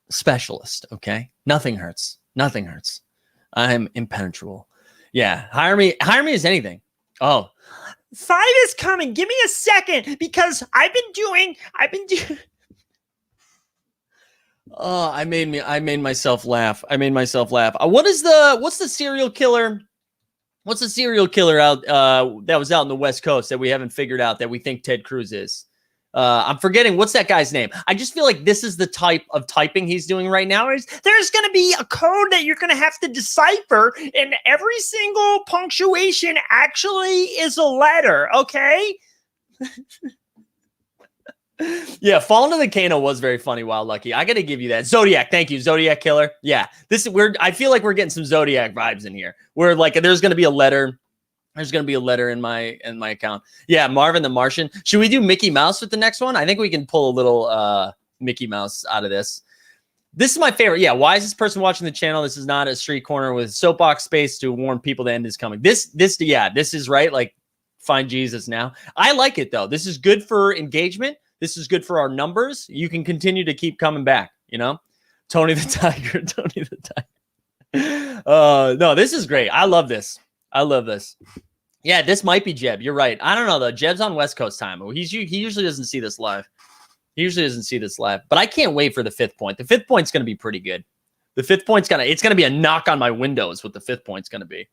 specialist. Okay. Nothing hurts. I'm impenetrable. Yeah. Hire me as anything. Oh, 5 is coming. Give me a second, because I've been doing. Oh, I made myself laugh. What's the serial killer? What's the serial killer out that was out in the West Coast that we haven't figured out that we think Ted Cruz is? I'm forgetting what's that guy's name. I just feel like this is the type of typing he's doing right now. There's going to be a code that you're going to have to decipher, and every single punctuation actually is a letter. Okay. Yeah, Fall into the Kano was very funny, Wild Lucky. I got to give you that. Zodiac, thank you, Zodiac Killer. Yeah, this is weird. I feel like we're getting some Zodiac vibes in here. We're like, there's going to be a letter. There's going to be a letter in my account. Yeah, Marvin the Martian. Should we do Mickey Mouse with the next one? I think we can pull a little Mickey Mouse out of this. This is my favorite. Yeah, why is this person watching the channel? This is not a street corner with soapbox space to warn people the end is coming. This is right. Like, find Jesus now. I like it though. This is good for engagement. This is good for our numbers. You can continue to keep coming back. You know, Tony the Tiger. Tony the Tiger. No, this is great. I love this. I love this. Yeah, this might be Jeb. You're right. I don't know though. Jeb's on West Coast time. He usually doesn't see this live. But I can't wait for the 5th point. The 5th point's going to be pretty good. The 5th point's it's going to be a knock on my window is what the 5th point's going to be.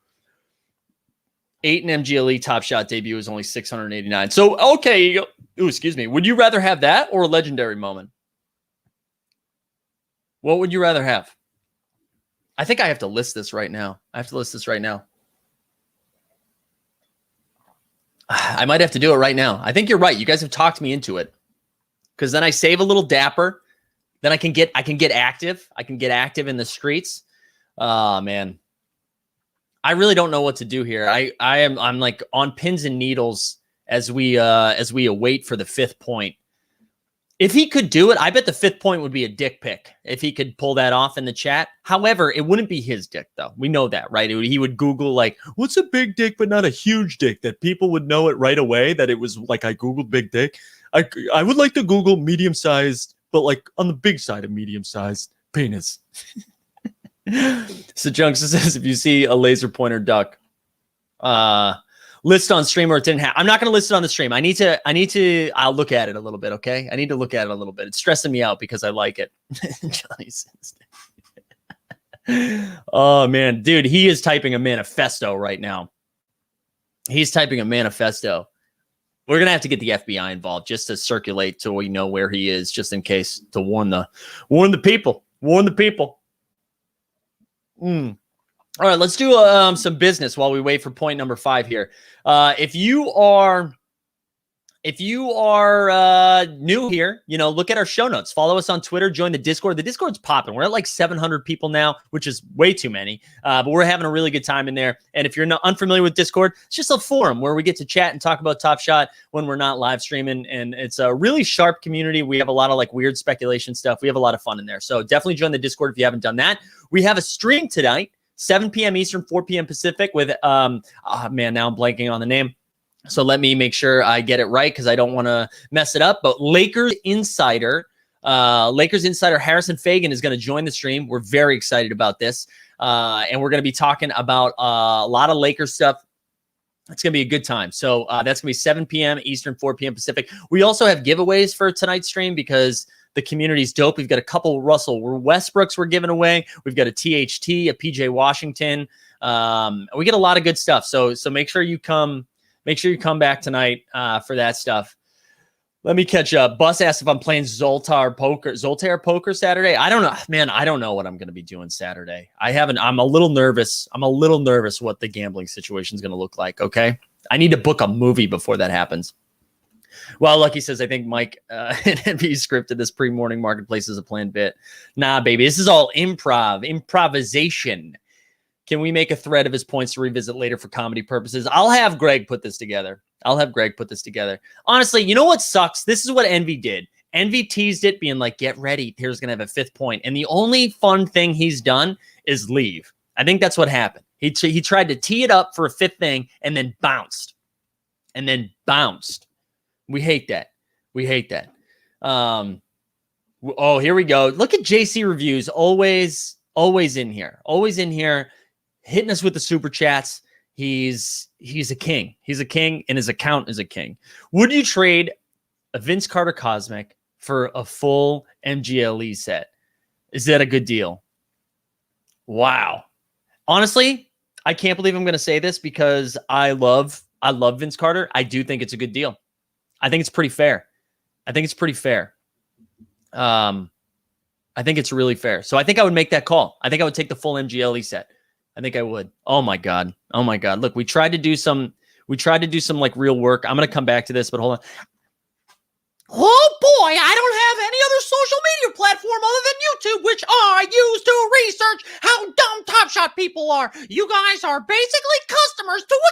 8 and MGLE Top Shot debut is only 689. So, okay. You go. Ooh, excuse me. Would you rather have that or a legendary moment? What would you rather have? I think I have to list this right now. I might have to do it right now. I think you're right. You guys have talked me into it. Because then I save a little dapper. Then I can get active. I can get active in the streets. Man. I really don't know what to do here. I'm like on pins and needles as we await for the 5th point. If he could do it, I bet the 5th point would be a dick pic if he could pull that off in the chat. However, it wouldn't be his dick though. We know that, right? He would Google like, what's a big dick but not a huge dick, that people would know it right away that it was like I Googled big dick. I would like to Google medium-sized, but like on the big side of medium-sized penis. So Junks says, if you see a laser pointer duck, list on stream or it didn't have. I'm not going to list it on the stream. I'll look at it a little bit. Okay. I need to look at it a little bit. It's stressing me out because I like it. Johnny says, oh man, dude, he is typing a manifesto right now. He's typing a manifesto. We're going to have to get the FBI involved just to circulate so we know where he is, just in case, to warn the people. All right, let's do some business while we wait for point number 5 here. If you are new here, look at our show notes. Follow us on Twitter. Join the Discord. The Discord's popping. We're at like 700 people now, which is way too many. But we're having a really good time in there. And if you're not unfamiliar with Discord, it's just a forum where we get to chat and talk about Top Shot when we're not live streaming. And it's a really sharp community. We have a lot of like weird speculation stuff. We have a lot of fun in there. So definitely join the Discord if you haven't done that. We have a stream tonight, 7 p.m. Eastern, 4 p.m. Pacific with, now I'm blanking on the name. So let me make sure I get it right because I don't want to mess it up. But Lakers Insider Harrison Fagan is going to join the stream. We're very excited about this. And we're going to be talking about a lot of Lakers stuff. It's going to be a good time. So that's going to be 7 p.m. Eastern, 4 p.m. Pacific. We also have giveaways for tonight's stream because the community's dope. We've got a couple Russell Westbrooks we're giving away. We've got a THT, a PJ Washington. We get a lot of good stuff. So make sure you come. Make sure you come back tonight for that stuff. Let me catch up. Bus asked if I'm playing Zoltar Poker Saturday. I don't know, man. I don't know what I'm going to be doing Saturday. I'm a little nervous. What the gambling situation is going to look like. Okay. I need to book a movie before that happens. Well, Lucky says, I think Mike NB scripted this pre-morning marketplace as a planned bit. Nah, baby. This is all improvisation. Can we make a thread of his points to revisit later for comedy purposes? I'll have Greg put this together. Honestly, you know what sucks? This is what Envy did. Envy teased it, being like, get ready. Here's going to have a 5th point. And the only fun thing he's done is leave. I think that's what happened. He tried to tee it up for a 5th thing and then bounced. We hate that. Oh, here we go. Look at JC Reviews. Always in here. Hitting us with the super chats. He's a king. He's a king, and his account is a king. Would you trade a Vince Carter Cosmic for a full MGLE set? Is that a good deal? Wow. Honestly, I can't believe I'm going to say this because I love Vince Carter. I do think it's a good deal. I think it's pretty fair. I think it's really fair. So I think I would make that call. I think I would take the full MGLE set. I think I would. Oh my God. Look, we tried to do some like real work. I'm going to come back to this, but hold Oh boy, I don't have any other social media platform other than YouTube, which I use to research how dumb Top Shot people are. You guys are basically customers to a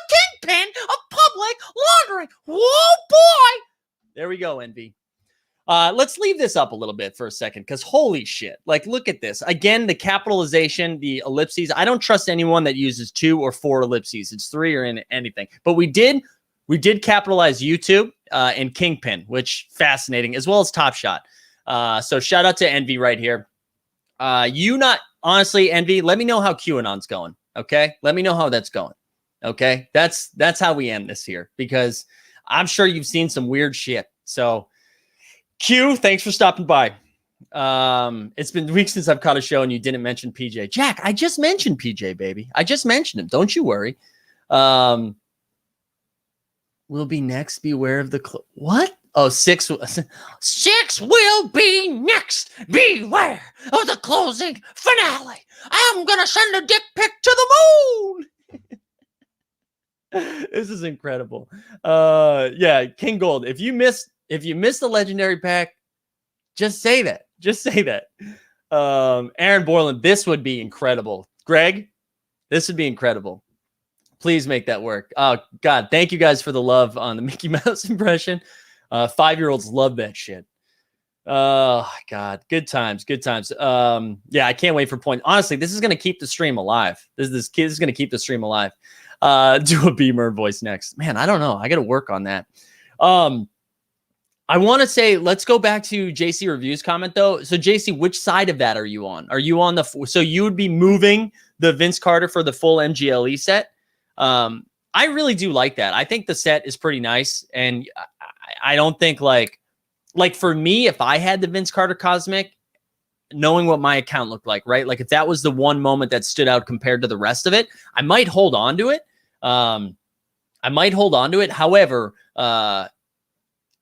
kingpin of public laundering. Oh boy! There we go, Envy. Let's leave this up a little bit for a second, because holy shit. Like, look at this. Again, the capitalization, the ellipses. I don't trust anyone that uses 2 or 4 ellipses. It's 3 or in anything. But we did capitalize YouTube and Kingpin, which fascinating, as well as Top Shot. So shout out to Envy right here. Honestly, Envy, let me know how QAnon's going. Okay. Let me know how that's going. Okay. That's how we end this here, because I'm sure you've seen some weird shit. So Q, thanks for stopping by. It's been weeks since I've caught a show and you didn't mention PJ. Jack, I just mentioned PJ, baby. I just mentioned him. Don't you worry. Will be next. Beware of the what? Oh, 6 will be next. Beware of the closing finale. I'm gonna send a dick pic to the moon. This is incredible. Yeah, King Gold. If you missed the legendary pack, just say that. Just say that. Aaron Borland, this would be incredible. Greg, this would be incredible. Please make that work. Oh, God. Thank you guys for the love on the Mickey Mouse impression. 5-year-olds love that shit. Oh, God. Good times. Good times. Yeah, I can't wait for point. Honestly, this is going to keep the stream alive. This kid is going to keep the stream alive. Do a Beamer voice next. Man, I don't know. I got to work on that. I want to say, let's go back to JC Reviews comment, though. So, JC, which side of that are you on? Are you on so you would be moving the Vince Carter for the full MGLE set? I really do like that. I think the set is pretty nice. And I don't think like for me, if I had the Vince Carter Cosmic, knowing what my account looked like, right? Like if that was the one moment that stood out compared to the rest of it, I might hold on to it. However,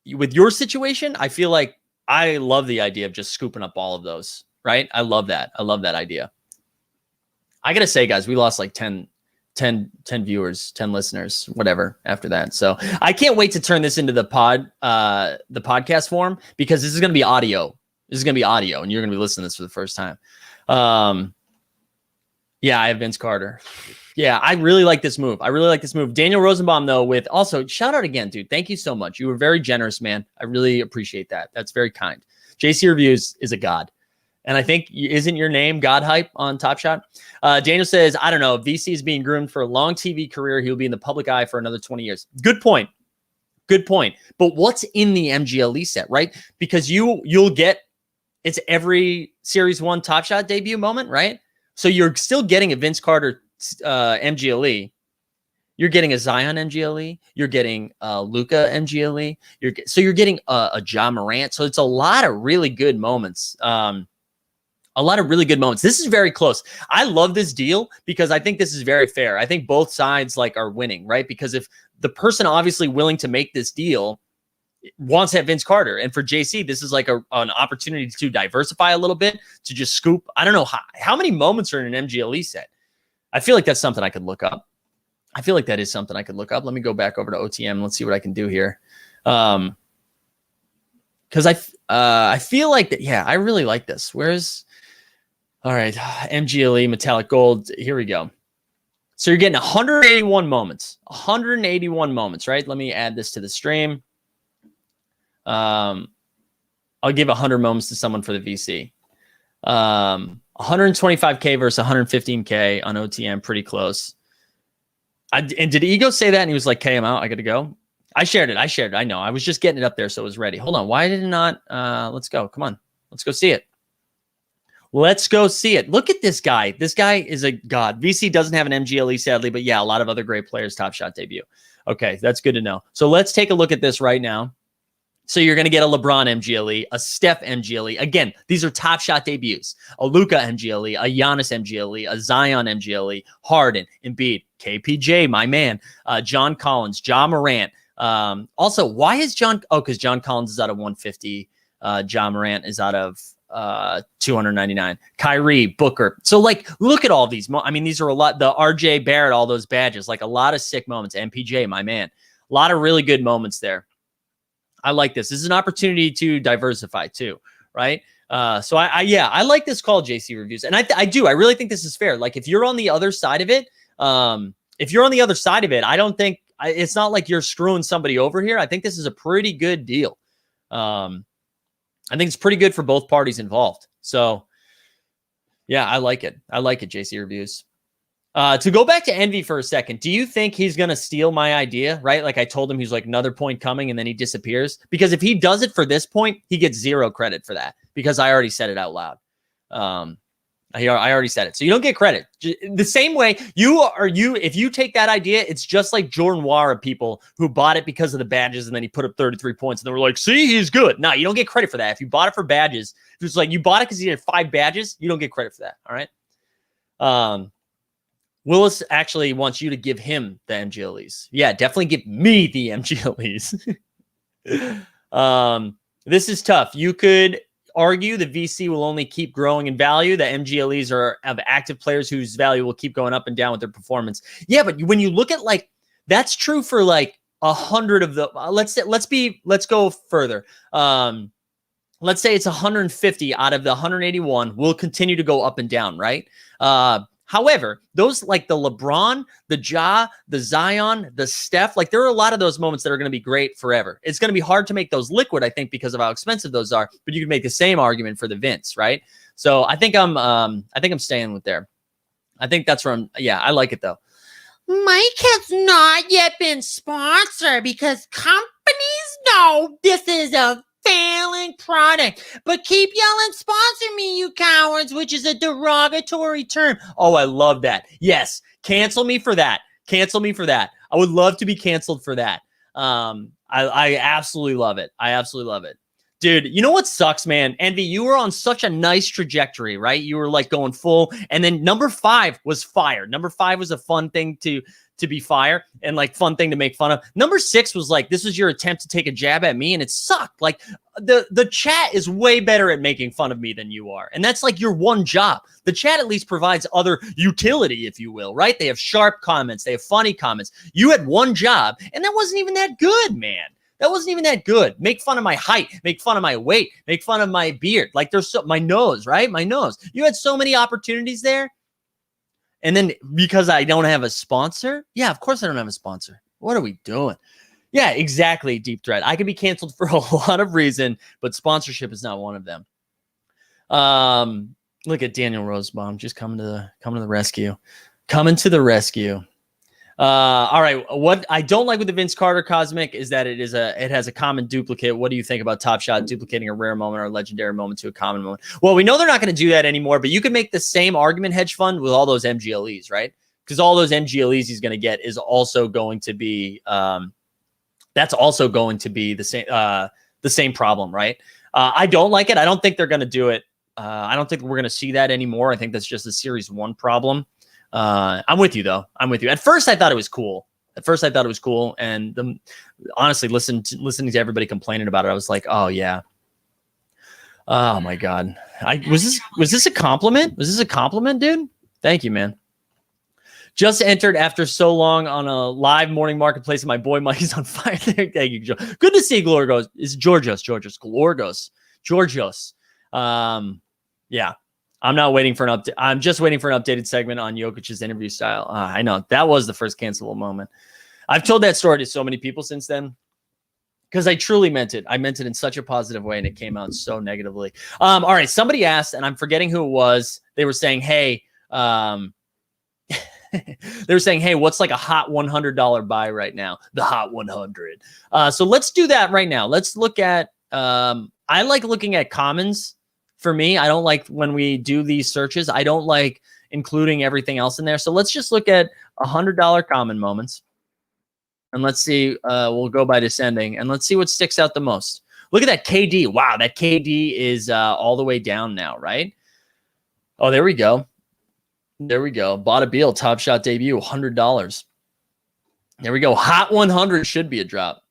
with your situation, I feel like I love the idea of just scooping up all of those, right? I love that. I love that idea. I got to say, guys, we lost like 10 viewers, 10 listeners, whatever after that. So I can't wait to turn this into the podcast form, because this is going to be audio. This is going to be audio and you're going to be listening to this for the first time. Yeah, I have Vince Carter. Yeah, I really like this move. Daniel Rosenbaum, though, with also shout out again, dude. Thank you so much. You were very generous, man. I really appreciate that. That's very kind. JC Reviews is a god. And I think, isn't your name God Hype on Top Shot? Daniel says, I don't know. VC is being groomed for a long TV career. He'll be in the public eye for another 20 years. Good point. Good point. But what's in the MGLE set, right? Because you'll get, it's every Series 1 Top Shot debut moment, right? So you're still getting a Vince Carter MGLE. You're getting a Zion MGLE. You're getting Luka MGLE. You're getting a Ja Morant. So it's a lot of really good moments. This is very close. I love this deal because I think this is very fair. I think both sides are winning, right? Because if the person obviously willing to make this deal wants to have Vince Carter, and for JC, this is like an opportunity to diversify a little bit, to just scoop. I don't know how many moments are in an MGLE set. I feel like that's something I could look up. Let me go back over to OTM. Let's see what I can do here. Because I feel like that. Yeah, I really like this. All right, MGLE Metallic Gold. Here we go. So you're getting 181 moments. 181 moments, right? Let me add this to the stream. I'll give 100 moments to someone for the VC. 125K versus 115K on OTM, pretty close. And did Ego say that? And he was like, "K, I'm out. I got to go." I shared it. I know. I was just getting it up there, so it was ready. Hold on. Why did it not? Let's go. Come on. Let's go see it. Look at this guy. This guy is a god. VC doesn't have an MGLE, sadly, but yeah, a lot of other great players Top Shot debut. Okay, that's good to know. So let's take a look at this right now. So you're going to get a LeBron MGLE, a Steph MGLE. Again, these are Top Shot debuts. A Luka MGLE, a Giannis MGLE, a Zion MGLE, Harden, Embiid, KPJ, my man, John Collins, Ja Morant. Also, why is because John Collins is out of 150. Ja Morant is out of 299. Kyrie, Booker. So look at all these. These are a lot. The RJ Barrett, all those badges, a lot of sick moments. MPJ, my man. A lot of really good moments there. I like this. This is an opportunity to diversify too, right? So I like this call, JC Reviews, and I do. I really think this is fair. Like if you're on the other side of it, I don't think it's not like you're screwing somebody over here. I think this is a pretty good deal. I think it's pretty good for both parties involved. So yeah, I like it. I like it, JC Reviews. To go back to Envy for a second, do you think he's going to steal my idea, right? Like I told him he's like another point coming and then he disappears. Because if he does it for this point, he gets zero credit for that because I already said it out loud. I already said it. So you don't get credit. The same way if you take that idea, it's just like Jordan Wara people who bought it because of the badges and then he put up 33 points and they were like, see, he's good. No, you don't get credit for that. If you bought it for badges, if it's like you bought it because he had 5 badges, you don't get credit for that. All right. Willis actually wants you to give him the MGLEs. Yeah, definitely give me the MGLEs. This is tough. You could argue the VC will only keep growing in value. The MGLEs are of active players whose value will keep going up and down with their performance. Yeah, but when you look at like that's true for like 100 of the let's go further. Let's say it's 150 out of the 181 will continue to go up and down, right? However, those like the LeBron, the Ja, the Zion, the Steph, like there are a lot of those moments that are going to be great forever. It's going to be hard to make those liquid, I think, because of how expensive those are. But you can make the same argument for the Vince, right? So I think I'm staying with there. I think that's where I like it though. Mike has not yet been sponsored because companies know this is a failing product. But keep yelling, sponsor me, you cowards, which is a derogatory term. Oh, I love that. Yes. Cancel me for that. Cancel me for that. I would love to be canceled for that. I absolutely love it. I absolutely love it. Dude, you know what sucks, man? Envy, you were on such a nice trajectory, right? You were like going full. And then number 5 was fire. Number 5 was a fun thing to be fire and like fun thing to make fun of. Number 6 was like, this was your attempt to take a jab at me and it sucked. Like the chat is way better at making fun of me than you are. And that's like your one job. The chat at least provides other utility, if you will, right? They have sharp comments. They have funny comments. You had one job and that wasn't even that good, man. That wasn't even that good. Make fun of my height, make fun of my weight, make fun of my beard. Like there's my nose, right? My nose. You had so many opportunities there. And then because I don't have a sponsor, yeah, of course I don't have a sponsor. What are we doing? Yeah, exactly, Deep Threat. I could be canceled for a lot of reasons, but sponsorship is not one of them. Look at Daniel Rosebaum just coming to the rescue. Coming to the rescue. All right. What I don't like with the Vince Carter Cosmic is that it has a common duplicate. What do you think about Top Shot duplicating a rare moment or a legendary moment to a common moment? Well, we know they're not going to do that anymore, but you can make the same argument, Hedge Fund, with all those MGLEs, right? Because all those MGLEs he's going to get is also going to be that's also going to be the same problem, right? I don't like it. I don't think they're going to do it. I don't think we're going to see that anymore. I think that's just a Series 1 problem. I'm with you though. I'm with you. At first I thought it was cool. And honestly, listening to everybody complaining about it, I was like, oh yeah. Oh my God. Was this a compliment? Was this a compliment, dude? Thank you, man. Just entered after so long on a live morning marketplace. And my boy Mike's on fire there. Thank you, Joe. Good to see Glorgos. It's Georgios. Yeah. I'm not waiting for an update. I'm just waiting for an updated segment on Jokic's interview style. I know that was the first cancelable moment. I've told that story to so many people since then because I truly meant it. I meant it in such a positive way and it came out so negatively. All right. Somebody asked, and I'm forgetting who it was. They were saying, hey, what's like a hot $100 buy right now? The hot 100. So let's do that right now. Let's look at, I like looking at commons. For me, I don't like when we do these searches. I don't like including everything else in there. So let's just look at $100 common moments. And let's see, we'll go by descending. And let's see what sticks out the most. Look at that KD. Wow, that KD is all the way down now, right? Oh, there we go. There we go. Bought a Beal, Top Shot debut, $100. There we go. Hot 100 should be a drop.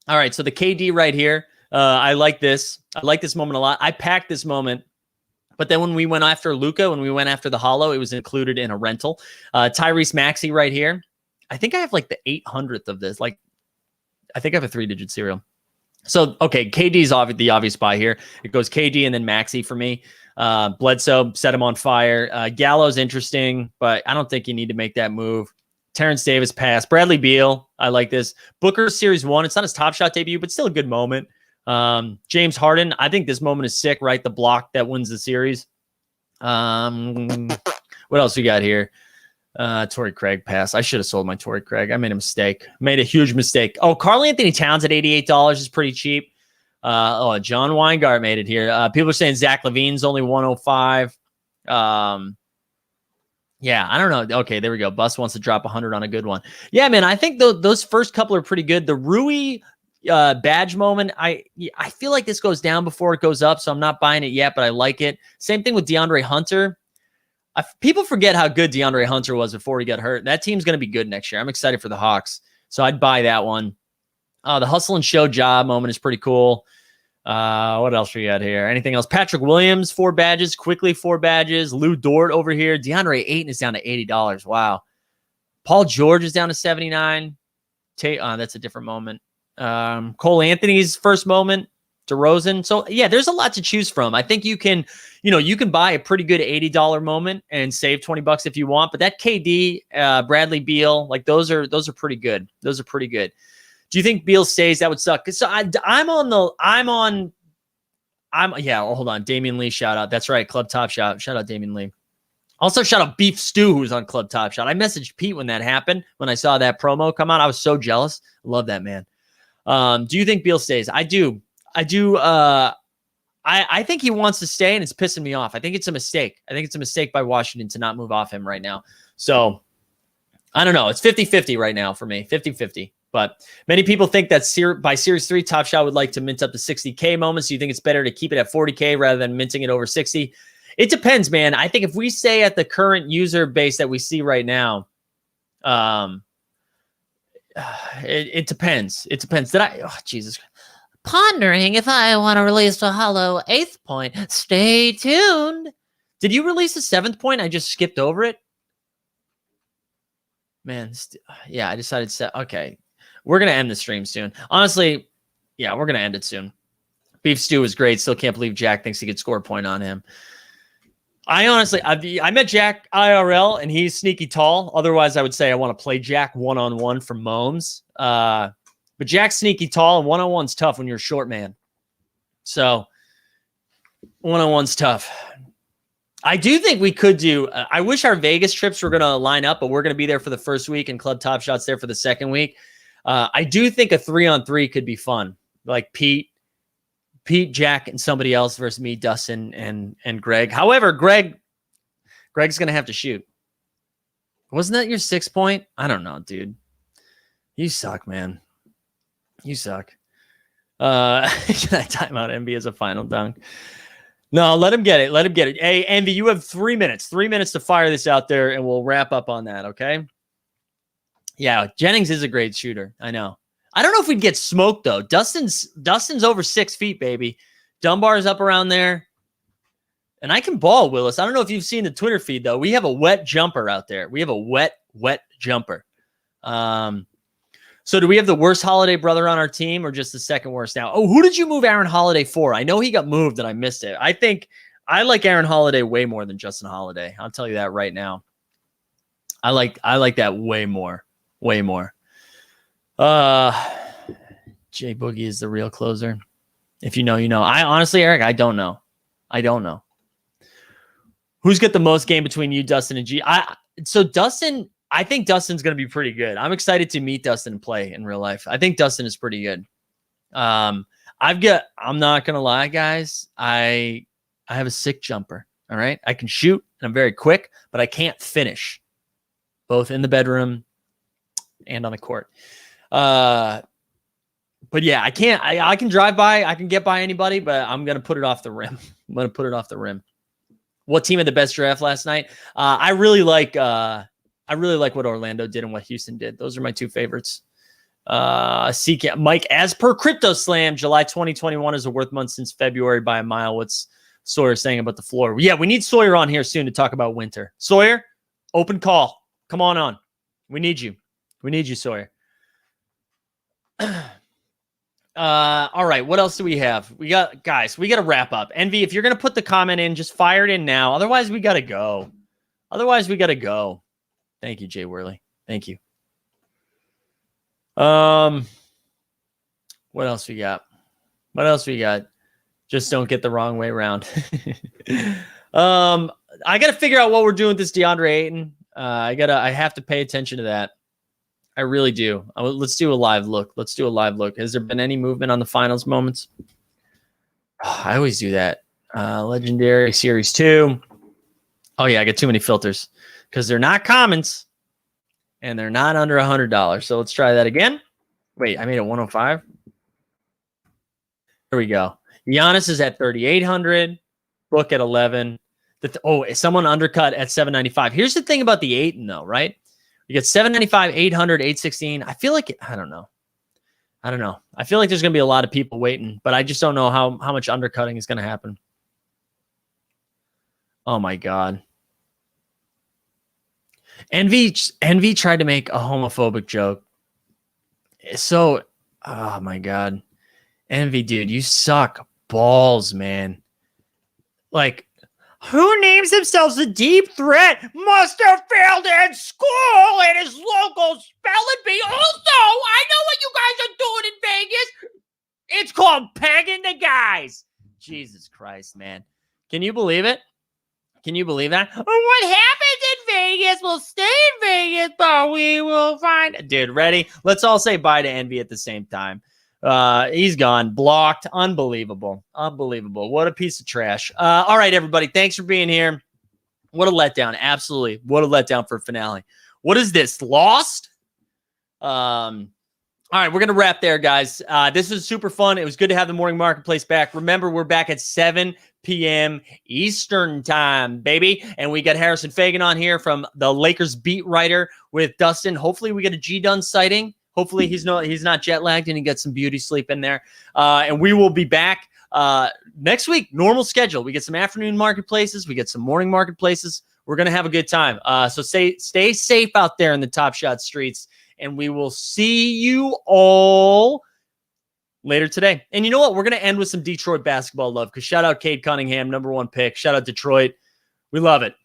All right, so the KD right here. I like this. I like this moment a lot. I packed this moment, but then when we went after Luka, when we went after the hollow, it was included in a rental. Tyrese Maxey right here. I think I have like the 800th of this. Like, I think I have a 3-digit serial. So, okay, KD's the obvious buy here. It goes KD and then Maxey for me. Bledsoe, set him on fire. Gallo's interesting, but I don't think you need to make that move. Terrence Davis pass. Bradley Beal, I like this. Booker Series 1. It's not his Top Shot debut, but still a good moment. James Harden, I think this moment is sick, right? The block that wins the series. What else we got here? Torrey Craig pass. I should have sold my Torrey Craig. I made a mistake. Made a huge mistake. Oh, Karl Anthony Towns at $88 is pretty cheap. John Weingart made it here. People are saying Zach LaVine's only 105. Yeah, I don't know. Okay, there we go. Bus wants to drop 100 on a good one. Yeah, man, I think those first couple are pretty good. The Rui badge moment, I feel like this goes down before it goes up, so I'm not buying it yet, but I like it. Same thing with DeAndre Hunter. People forget how good DeAndre Hunter was before he got hurt. That team's going to be good next year. I'm excited for the Hawks, so I'd buy that one. The hustle and show job moment is pretty cool. What else we got here? Anything else? Patrick Williams, 4 badges. Quickly, 4 badges. Lou Dort over here. DeAndre Ayton is down to $80. Wow. Paul George is down to 79. That's a different moment. Cole Anthony's first moment. DeRozan. So yeah, there's a lot to choose from. I think you can buy a pretty good $80 moment and save $20 if you want. But that KD, Bradley Beal, like those are pretty good. Those are pretty good. Do you think Beal stays? That would suck. So hold on. Damian Lee shout out. That's right. Club Top Shot. Shout out Damian Lee. Also shout out Beef Stew, who's on Club Top Shot. I messaged Pete when that happened. When I saw that promo come out, I was so jealous. I love that man. Do you think Beal stays? I do. I think he wants to stay, and it's pissing me off. I think it's a mistake. I think it's a mistake by Washington to not move off him right now. So I don't know. It's 50-50 right now for me. 50-50. But many people think that by Series 3, Top Shot would like to mint up to 60K moments. Do you think it's better to keep it at 40K rather than minting it over 60? It depends, man. I think if we stay at the current user base that we see right now, it depends. It depends. Jesus. Pondering if I want to release a hollow 8th point. Stay tuned. Did you release a 7th point? I just skipped over it. Man, yeah, I decided to. Okay. We're going to end the stream soon. Honestly, yeah, we're going to end it soon. Beef Stew is great. Still can't believe Jack thinks he could score a point on him. I met Jack IRL, and he's sneaky tall. Otherwise, I would say I want to play Jack one-on-one for Momes. But Jack's sneaky tall, and one-on-one's tough when you're a short man. So one-on-one's tough. I do think we could do. I wish our Vegas trips were going to line up, but we're going to be there for the first week, and Club Top Shot's there for the second week. I do think a 3-on-3 could be fun, like Pete, Jack, and somebody else versus me, Dustin, and Greg. However, Greg's going to have to shoot. Wasn't that your 6 point? I don't know, dude. You suck, man. You suck. Can I time out Envy as a final dunk? No, let him get it. Let him get it. Hey, Envy, you have 3 minutes. 3 minutes to fire this out there, and we'll wrap up on that, okay? Yeah, Jennings is a great shooter. I know. I don't know if we'd get smoked, though. Dustin's over 6 feet, baby. Dunbar's up around there. And I can ball, Willis. I don't know if you've seen the Twitter feed, though. We have a wet jumper out there. We have a wet jumper. So do we have the worst Holiday brother on our team or just the second worst now? Oh, who did you move Aaron Holiday for? I know he got moved and I missed it. I think I like Aaron Holiday way more than Justin Holiday. I'll tell you that right now. I like that way more. Way more. Jay Boogie is the real closer. If you know, you know. I honestly, Eric, I don't know. Who's got the most game between you, Dustin, and G? Dustin, I think Dustin's going to be pretty good. I'm excited to meet Dustin and play in real life. I think Dustin is pretty good. I'm not going to lie, guys. I have a sick jumper. All right. I can shoot and I'm very quick, but I can't finish both in the bedroom and on the court. But yeah, I can't, I can drive by, I can get by anybody, but I'm going to put it off the rim. What team had the best draft last night? I really like what Orlando did and what Houston did. Those are my 2 favorites. Mike, as per Crypto Slam, July 2021 is a worth month since February by a mile. What's Sawyer saying about the floor? Yeah, we need Sawyer on here soon to talk about winter. Sawyer, open call. Come on. We need you. We need you, Sawyer. All right. What else do we have? We got to wrap up. Envy, if you're going to put the comment in, just fire it in now. Otherwise, we got to go. Thank you, Jay Worley. Thank you. What else we got? Just don't get the wrong way around. I got to figure out what we're doing with this DeAndre Ayton. I have to pay attention to that. I really do. Let's do a live look. Has there been any movement on the finals moments? I always do that. Legendary Series 2. Oh, yeah, I got too many filters because they're not commons and they're not under $100. So let's try that again. Wait, I made it 105. Here we go. Giannis is at 3,800. Book at 11. Someone undercut at 795. Here's the thing about the Ayton, though, right? You get 795, 800, 816. I feel like I don't know. I feel like there's going to be a lot of people waiting, but I just don't know how much undercutting is going to happen. Oh my God. Envy tried to make a homophobic joke. So, oh my God. Envy, dude, you suck balls, man. Like, who names themselves a deep threat must have failed in school and is local spelling bee. Also, I know what you guys are doing in Vegas. It's called pegging the guys. Jesus Christ, man. Can you believe it? Can you believe that? What happens in Vegas will stay in Vegas, but we will find... Dude, ready? Let's all say bye to Envy at the same time. He's gone. Blocked. Unbelievable. What a piece of trash. All right, everybody. Thanks for being here. What a letdown. Absolutely. What a letdown for a finale. What is this? Lost? All right, we're going to wrap there, guys. This was super fun. It was good to have the morning marketplace back. Remember, we're back at 7 p.m. Eastern time, baby. And we got Harrison Fagan on here from the Lakers beat writer with Dustin. Hopefully we get a G-Dun sighting. Hopefully he's not jet lagged and he gets some beauty sleep in there. And we will be back next week. Normal schedule. We get some afternoon marketplaces. We get some morning marketplaces. We're going to have a good time. So stay safe out there in the Top Shot streets. And we will see you all later today. And you know what? We're going to end with some Detroit basketball love because shout out Cade Cunningham, #1 pick. Shout out Detroit. We love it.